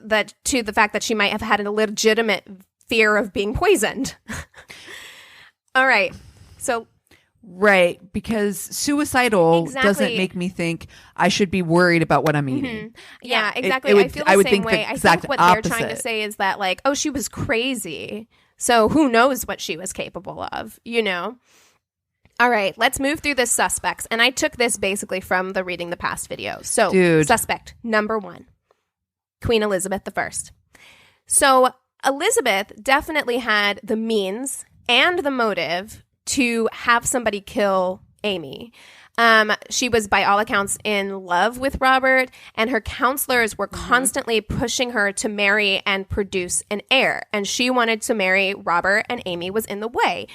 S1: that to the fact that she might have had a legitimate fear of being poisoned. All right. So
S2: right, because suicidal doesn't make me think I should be worried about what I'm eating.
S1: Yeah, exactly. I feel the same way. I think what they're trying to say is that, like, oh, she was crazy. So who knows what she was capable of, you know? All right, let's move through the suspects. And I took this basically from the Reading the Past video. So suspect number 1, Queen Elizabeth I. So Elizabeth definitely had the means and the motive to have somebody kill Amy. She was, by all accounts, in love with Robert, and her counselors were constantly pushing her to marry and produce an heir. And she wanted to marry Robert, and Amy was in the way.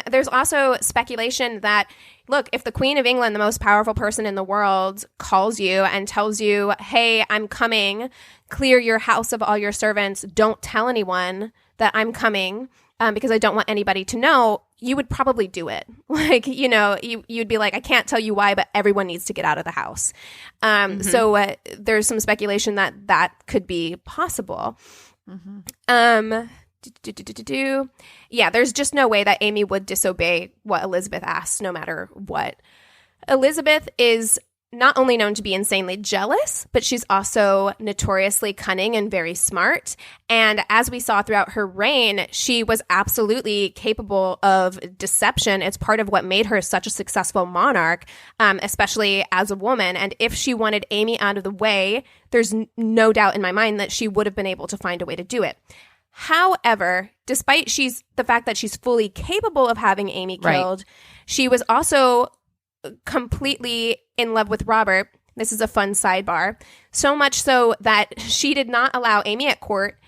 S1: There's also speculation that, look, if the Queen of England, the most powerful person in the world, calls you and tells you, hey, I'm coming, clear your house of all your servants, don't tell anyone that I'm coming, because I don't want anybody to know, you would probably do it. Like, you know, you'd be like, I can't tell you why, but everyone needs to get out of the house. So there's some speculation that that could be possible. Yeah, there's just no way that Amy would disobey what Elizabeth asked, no matter what. Elizabeth is not only known to be insanely jealous, but she's also notoriously cunning and very smart. And as we saw throughout her reign, she was absolutely capable of deception. It's part of what made her such a successful monarch, especially as a woman. And if she wanted Amy out of the way, there's no doubt in my mind that she would have been able to find a way to do it. However, despite the fact that she's fully capable of having Amy killed, she was also completely in love with Robert. This is a fun sidebar. So much so that she did not allow Amy at court,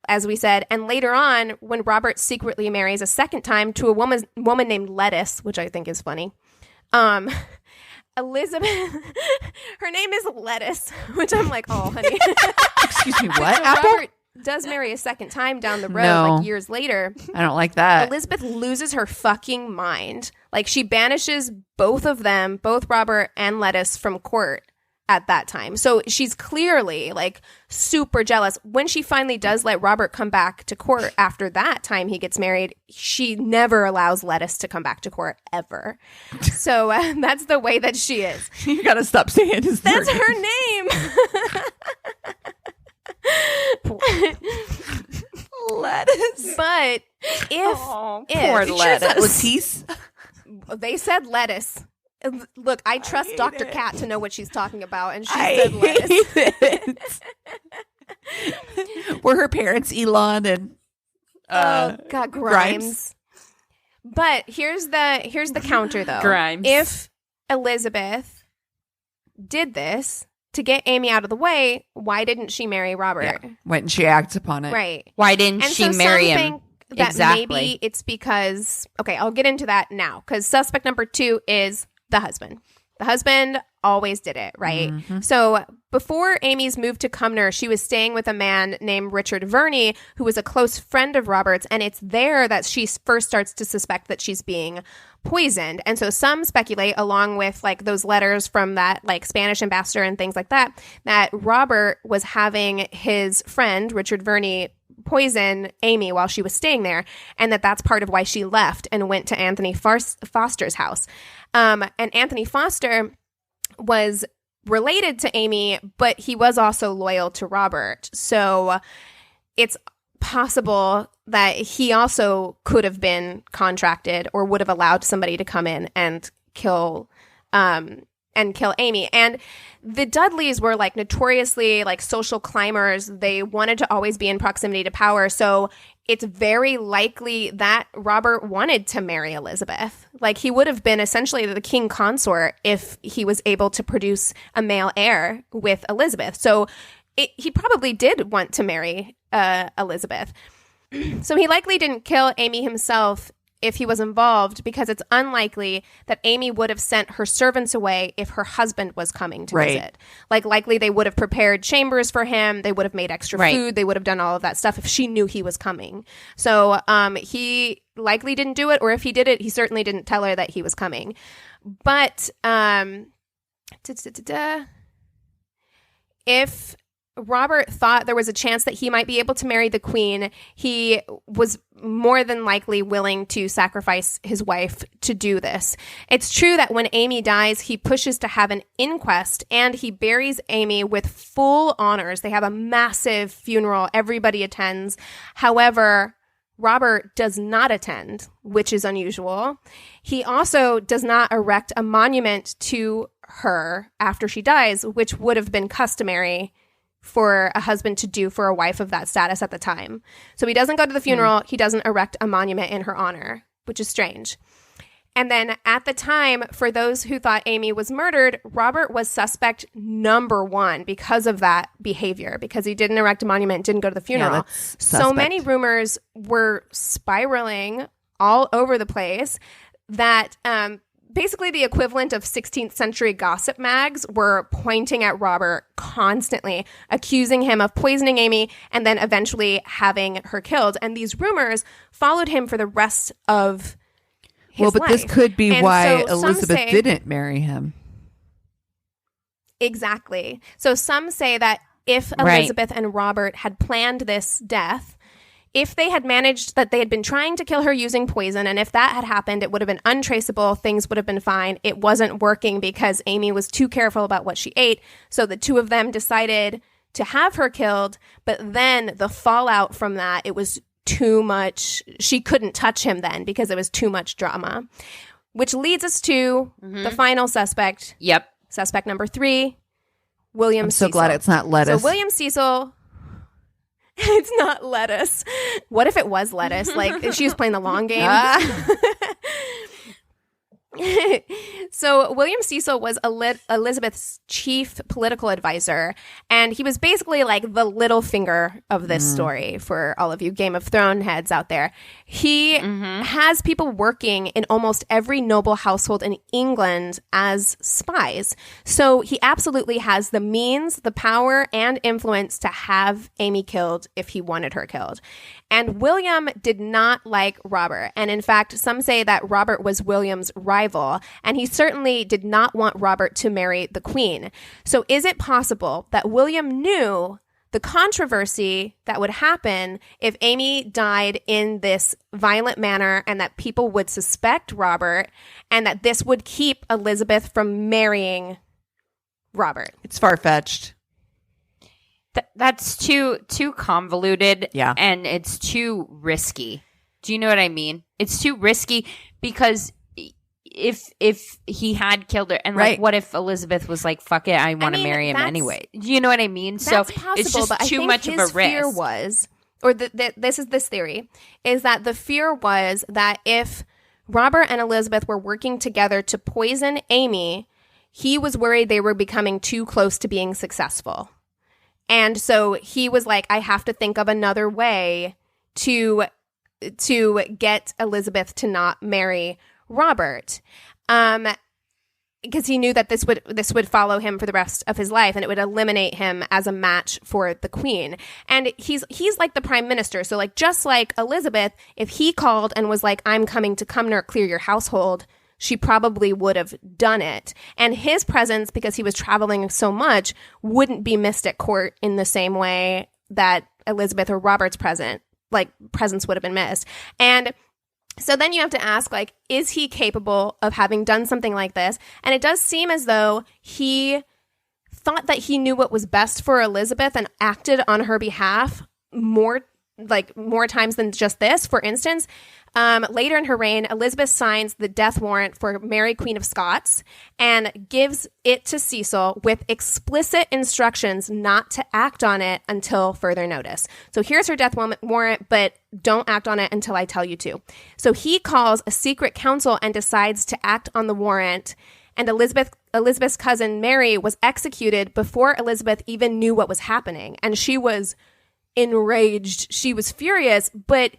S1: as we said. And later on, when Robert secretly marries a second time to a woman named Lettuce, which I think is funny, Elizabeth, her name is Lettuce, which I'm like, oh, honey.
S2: Excuse me, what?
S1: So
S2: Apple?
S1: Robert does marry a second time down the road, like years later.
S2: I don't like that.
S1: Elizabeth loses her fucking mind. Like, she banishes both of them, both Robert and Lettuce, from court at that time. So she's clearly, like, super jealous. When she finally does let Robert come back to court after that time he gets married, she never allows Lettuce to come back to court, ever. So that's the way that she is.
S2: You gotta stop saying his name.
S1: That's her name.
S2: Lettuce.
S1: But if
S3: poor Lettuce.
S1: They said Lettuce. Look, I trust Dr. Cat to know what she's talking about, and she said Lettuce.
S2: Were her parents Elon and
S1: Grimes? But here's the counter, though.
S3: Grimes.
S1: If Elizabeth did this to get Amy out of the way, why didn't she marry Robert?
S2: Yeah. Why didn't she act upon it?
S1: Right.
S3: Why didn't she marry him?
S1: Think that maybe it's because, okay, I'll get into that now, because suspect number 2 is the husband. The husband always did it, right?
S2: Mm-hmm.
S1: So before Amy's move to Cumnor, she was staying with a man named Richard Verney, who was a close friend of Robert's, and it's there that she first starts to suspect that she's being poisoned. And so some speculate, along with like those letters from that like Spanish ambassador and things like that, that Robert was having his friend, Richard Verney, poison Amy while she was staying there, and that's part of why she left and went to Anthony Foster's house. And Anthony Foster was related to Amy, but he was also loyal to Robert. So it's possible that he also could have been contracted or would have allowed somebody to come in and kill Amy. And the Dudleys were like notoriously like social climbers. They wanted to always be in proximity to power. So it's very likely that Robert wanted to marry Elizabeth. Like he would have been essentially the king consort if he was able to produce a male heir with Elizabeth. So he probably did want to marry Elizabeth. So he likely didn't kill Amy himself if he was involved, because it's unlikely that Amy would have sent her servants away if her husband was coming to visit. Like likely they would have prepared chambers for him. They would have made extra food. They would have done all of that stuff if she knew he was coming. So he likely didn't do it, or if he did it, he certainly didn't tell her that he was coming. But if Robert thought there was a chance that he might be able to marry the queen, he was more than likely willing to sacrifice his wife to do this. It's true that when Amy dies, he pushes to have an inquest, and he buries Amy with full honors. They have a massive funeral. Everybody attends. However, Robert does not attend, which is unusual. He also does not erect a monument to her after she dies, which would have been customary for a husband to do for a wife of that status at the time. So he doesn't go to the funeral. He doesn't erect a monument in her honor, which is strange. And then at the time, for those who thought Amy was murdered, Robert was suspect number one because of that behavior, because he didn't erect a monument, didn't go to the funeral.
S2: Yeah,
S1: so many rumors were spiraling all over the place that basically the equivalent of 16th century gossip mags were pointing at Robert constantly, accusing him of poisoning Amy and then eventually having her killed. And these rumors followed him for the rest of his life.
S2: This could be why Elizabeth didn't marry him.
S1: Exactly. So some say that if Elizabeth and Robert had planned this death, if they had managed, that they had been trying to kill her using poison, and if that had happened, it would have been untraceable. Things would have been fine. It wasn't working because Amy was too careful about what she ate. So the two of them decided to have her killed. But then the fallout from that, it was too much. She couldn't touch him then because it was too much drama, which leads us to the final suspect.
S3: Yep.
S1: Suspect number 3, William Cecil.
S2: I'm so glad it's not lettuce.
S1: So William Cecil... It's not lettuce. What if it was lettuce? Like if she was playing the long game. So William Cecil was Elizabeth's chief political advisor, and he was basically like the little finger of this story for all of you Game of Thrones heads out there. He has people working in almost every noble household in England as spies. So he absolutely has the means, the power, and influence to have Amy killed if he wanted her killed. And William did not like Robert. And in fact, some say that Robert was William's rival, and he certainly did not want Robert to marry the Queen. So is it possible that William knew the controversy that would happen if Amy died in this violent manner, and that people would suspect Robert, and that this would keep Elizabeth from marrying Robert?
S2: It's far-fetched.
S3: That's too convoluted,
S2: yeah,
S3: and it's too risky. Do you know what I mean? It's too risky because if he had killed her, and like, what if Elizabeth was like, "Fuck it, I want to marry him anyway"? Do you know what I mean?
S1: That's
S3: so
S1: possible,
S3: it's just
S1: but
S3: too much of a risk.
S1: Fear was, or this theory is that the fear was that if Robert and Elizabeth were working together to poison Amy, he was worried they were becoming too close to being successful. And so he was like, I have to think of another way to get Elizabeth to not marry Robert. because he knew that this would follow him for the rest of his life, and it would eliminate him as a match for the queen. And he's like the prime minister. So like, just like Elizabeth, if he called and was like, I'm coming to Cumnor, clear your household, she probably would have done it. And his presence, because he was traveling so much, wouldn't be missed at court in the same way that Elizabeth or Robert's presence would have been missed. And so then you have to ask, like, is he capable of having done something like this? And it does seem as though he thought that he knew what was best for Elizabeth and acted on her behalf more times than just this. For instance, later in her reign, Elizabeth signs the death warrant for Mary, Queen of Scots, and gives it to Cecil with explicit instructions not to act on it until further notice. So here's her death warrant, but don't act on it until I tell you to. So he calls a secret council and decides to act on the warrant. And Elizabeth's cousin Mary was executed before Elizabeth even knew what was happening. And she was enraged. She was furious, but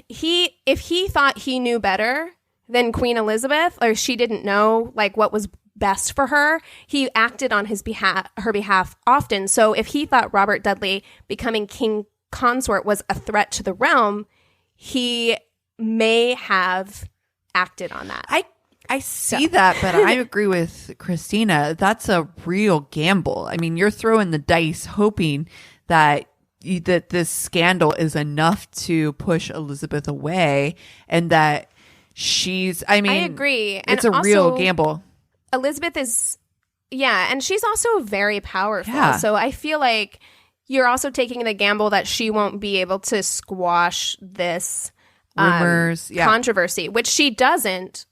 S1: if he thought he knew better than Queen Elizabeth, or she didn't know like what was best for her, he acted on her behalf often. So if he thought Robert Dudley becoming king consort was a threat to the realm, he may have acted on that.
S2: I see that, but I agree with Christina. That's a real gamble. I mean, you're throwing the dice hoping that this scandal is enough to push Elizabeth away, and that I
S1: agree. And
S2: it's a real gamble.
S1: Elizabeth is, and she's also very powerful. Yeah. So I feel like you're also taking the gamble that she won't be able to squash this rumors, controversy, which she doesn't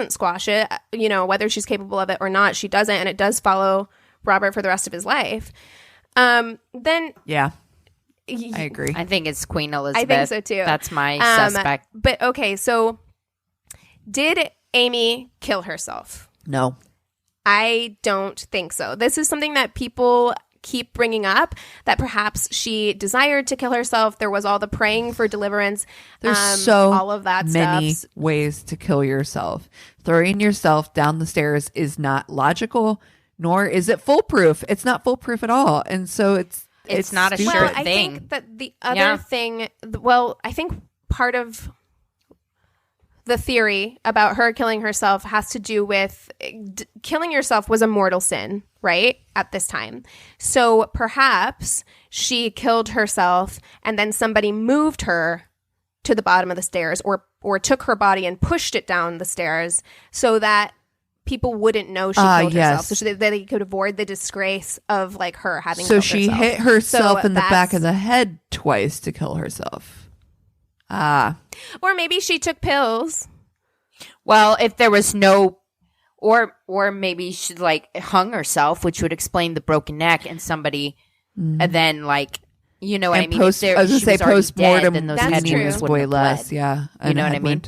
S1: squash it, whether she's capable of it or not, she doesn't. And it does follow Robert for the rest of his life. I
S3: agree. I think it's Queen Elizabeth.
S1: I think so too.
S3: That's my suspect.
S1: But okay, so did Amy kill herself?
S2: No.
S1: I don't think so. This is something that people keep bringing up, that perhaps she desired to kill herself. There was all the praying for deliverance.
S2: There's
S1: all of that
S2: many
S1: stuff.
S2: ways to kill yourself. Throwing yourself down the stairs is not logical, nor is it foolproof. It's not foolproof at all. And so it's
S3: not
S2: stupid.
S3: a sure
S1: thing. I think that the other thing, I think part of the theory about her killing herself has to do with killing yourself was a mortal sin, right? At this time. So perhaps she killed herself and then somebody moved her to the bottom of the stairs, or took her body and pushed it down the stairs so that people wouldn't know she killed herself, so that they could avoid the disgrace of like her having killed herself.
S2: So she hit herself in the back of the head twice to kill herself.
S1: Or maybe she took pills.
S3: Well, if there was no, or maybe she like hung herself, which would explain the broken neck, and somebody, and then like, you know what I mean?
S2: I was going to say post-mortem,
S3: then those head wounds would have bled.
S2: Yeah.
S3: You know what I mean?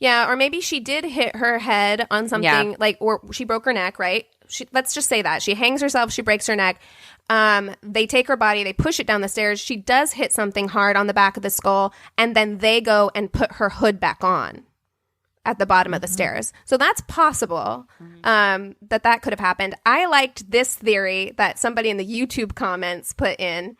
S1: Yeah, or maybe she did hit her head on something, or she broke her neck, right? Let's just say that. She hangs herself, she breaks her neck. They take her body, they push it down the stairs. She does hit something hard on the back of the skull, and then they go and put her hood back on at the bottom of the stairs. So that's possible, that could have happened. I liked this theory that somebody in the YouTube comments put in.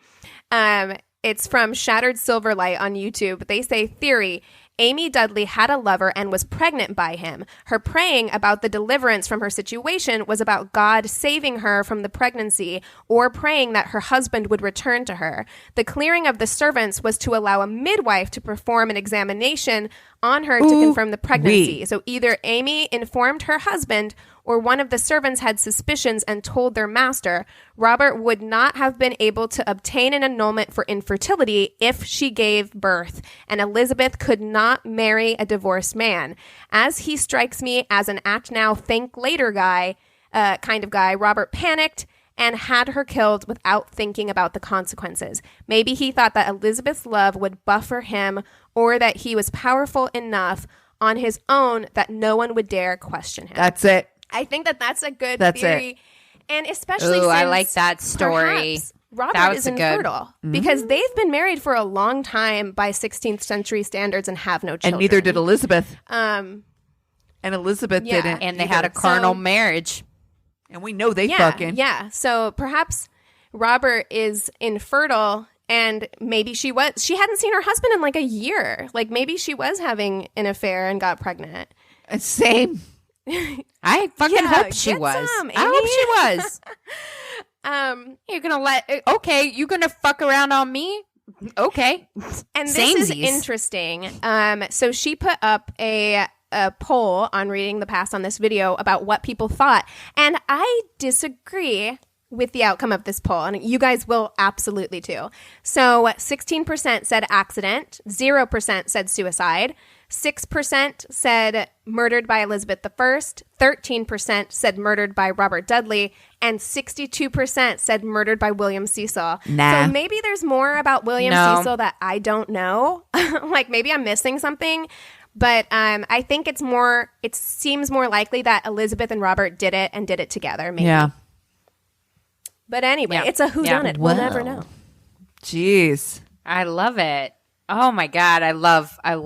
S1: It's from Shattered Silverlight on YouTube. They say, theory: Amy Dudley had a lover and was pregnant by him. Her praying about the deliverance from her situation was about God saving her from the pregnancy, or praying that her husband would return to her. The clearing of the servants was to allow a midwife to perform an examination on her to confirm the pregnancy. So either Amy informed her husband, or one of the servants had suspicions and told their master. Robert would not have been able to obtain an annulment for infertility if she gave birth, and Elizabeth could not marry a divorced man. As he strikes me as an act now, think later guy, kind of guy, Robert panicked and had her killed without thinking about the consequences. Maybe he thought that Elizabeth's love would buffer him, or that he was powerful enough on his own that no one would dare question him.
S2: That's it.
S1: I think that's a good theory. And especially since
S3: I like that story.
S1: Robert is infertile because they've been married for a long time by 16th century standards and have no children.
S2: And neither did Elizabeth. And Elizabeth didn't.
S3: And they had a carnal marriage.
S2: And we know they fucking.
S1: Yeah. So perhaps Robert is infertile, and maybe she hadn't seen her husband in like a year. Like maybe she was having an affair and got pregnant.
S2: Same.
S3: I fucking hope she was. I hope she was. You're gonna you're gonna fuck around on me? Okay.
S1: And this is interesting. So she put up a poll on Reading the Past on this video about what people thought. And I disagree with the outcome of this poll. And you guys will absolutely too. So 16% said accident, 0% said suicide, 6% said murdered by Elizabeth I, 13% said murdered by Robert Dudley, and 62% said murdered by William Cecil.
S2: Nah.
S1: So maybe there's more about William Cecil that I don't know. Like maybe I'm missing something. But I think it seems more likely that Elizabeth and Robert did it and did it together, maybe.
S2: Yeah.
S1: But anyway, it's a whodunit. We'll never know.
S2: Jeez.
S3: I love it. Oh my God. I love
S2: that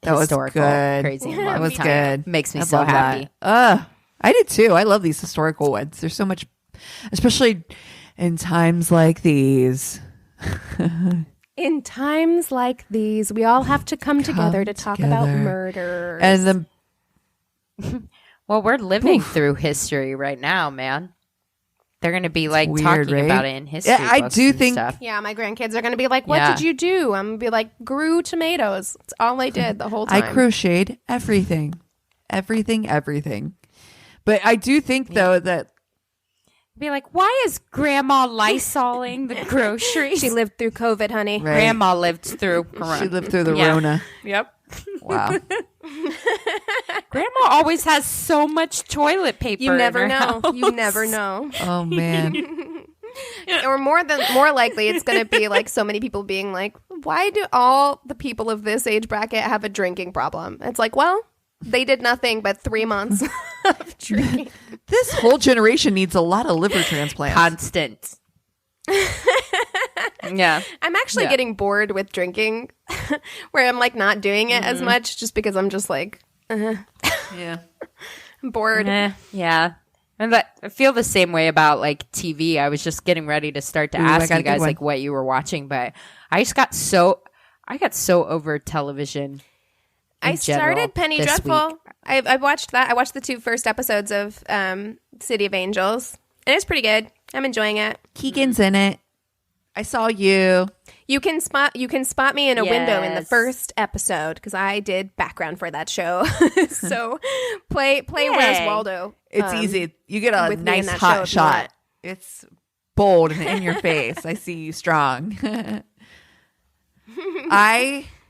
S3: historical
S2: was good.
S3: Crazy in Love.
S2: That was good.
S3: Makes me so happy.
S2: I did too. I love these historical ones. There's so much, especially in times like these.
S1: In times like these, we all have to come together to talk about murders.
S2: And
S3: well, we're living through history right now, man. They're going to be like
S2: weird,
S3: talking
S2: right?
S3: about it in history.
S2: Yeah, I do think.
S3: Stuff.
S1: Yeah, my grandkids are going to be like, "What did you do?" I'm going to be like, "Grew tomatoes." That's all I did the whole time.
S2: I crocheted everything. But I do think though that.
S3: Be like, why is Grandma Lysoling the groceries?
S1: She lived through COVID, honey.
S2: Right.
S3: Grandma lived through Corona.
S2: She lived through the Rona.
S3: Yep.
S2: Wow.
S3: Grandma always has so much toilet paper.
S1: You never
S3: in her
S1: know.
S3: house.
S1: You never know.
S2: Oh man.
S1: Or more likely, it's going to be like so many people being like, "Why do all the people of this age bracket have a drinking problem?" It's like, well, they did nothing but 3 months of drinking.
S2: This whole generation needs a lot of liver transplants.
S3: Constant. Yeah.
S1: I'm actually getting bored with drinking where I'm like not doing it as much just because I'm just like,
S2: Yeah.
S1: I'm bored.
S3: Yeah. And I feel the same way about like TV. I was just getting ready to start to ask you guys like what you were watching, but I got so over television.
S1: I started Penny Dreadful. I watched that. I watched the 2 first episodes of City of Angels, and it's pretty good. I'm enjoying it.
S2: Keegan's in it. I saw you.
S1: You can spot me in a window in the first episode because I did background for that show. So play Where's Waldo.
S2: It's easy. You get a nice hot shot. It's bold and in your face. I see you strong.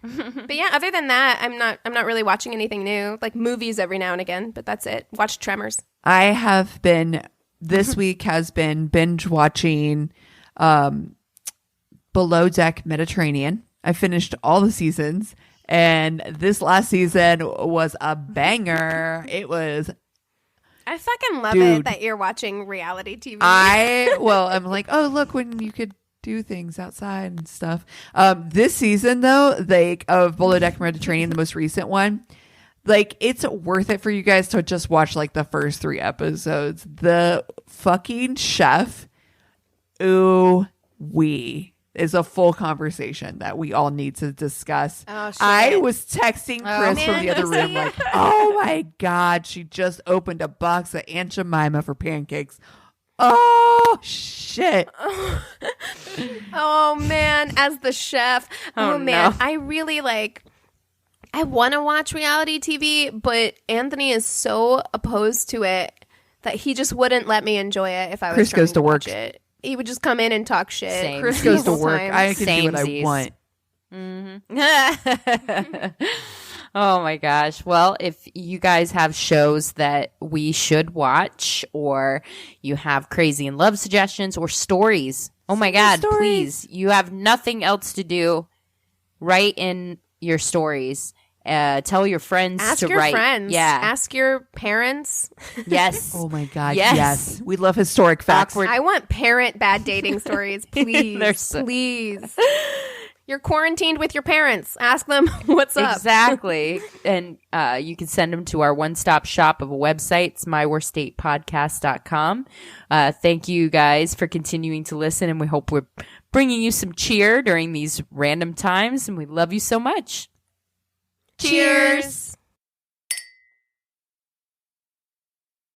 S1: But yeah, other than that, I'm not really watching anything new. Like movies every now and again, but that's it. Watch Tremors.
S2: I have been this week has been binge watching Below Deck Mediterranean. I finished all the seasons, and this last season was a banger. It was.
S1: I fucking love it that you're watching reality TV.
S2: I'm like, oh look, when you could do things outside and stuff. This season though, like of Below Deck Mediterranean, the most recent one, like it's worth it for you guys to just watch like the first 3 episodes. The fucking chef, is a full conversation that we all need to discuss.
S1: Oh, shit.
S2: I was texting Chris from the other room like, oh my God, she just opened a box of Aunt Jemima for pancakes. Oh shit.
S1: Oh man, as the chef. Oh man,
S3: no.
S1: I really I want to watch reality TV, but Anthony is so opposed to it that he just wouldn't let me enjoy it if I was
S2: Chris
S1: trying
S2: goes to work.
S1: watch it. He would just come in and talk shit.
S3: Same.
S2: Chris goes to
S1: the whole
S2: work.
S1: time.
S2: I can do what I
S3: Samesies.
S2: want.
S3: Oh my gosh. Well, if you guys have shows that we should watch, or you have crazy in love suggestions or stories, oh my God, please. You have nothing else to do. Write in your stories. Tell your friends
S1: Ask
S3: to
S1: your
S3: write.
S1: friends.
S3: Yeah.
S1: Ask your parents.
S3: Yes.
S2: Oh my God.
S3: Yes.
S2: Yes. We love historic facts.
S3: Awkward.
S1: I want parent bad dating stories, please.
S3: They're so-
S1: Please. You're quarantined with your parents. Ask them what's up.
S3: Exactly. And you can send them to our one-stop shop of a website. It's myworstdatepodcast.com. Thank you guys for continuing to listen, and we hope we're bringing you some cheer during these random times, and we love you so much.
S1: Cheers.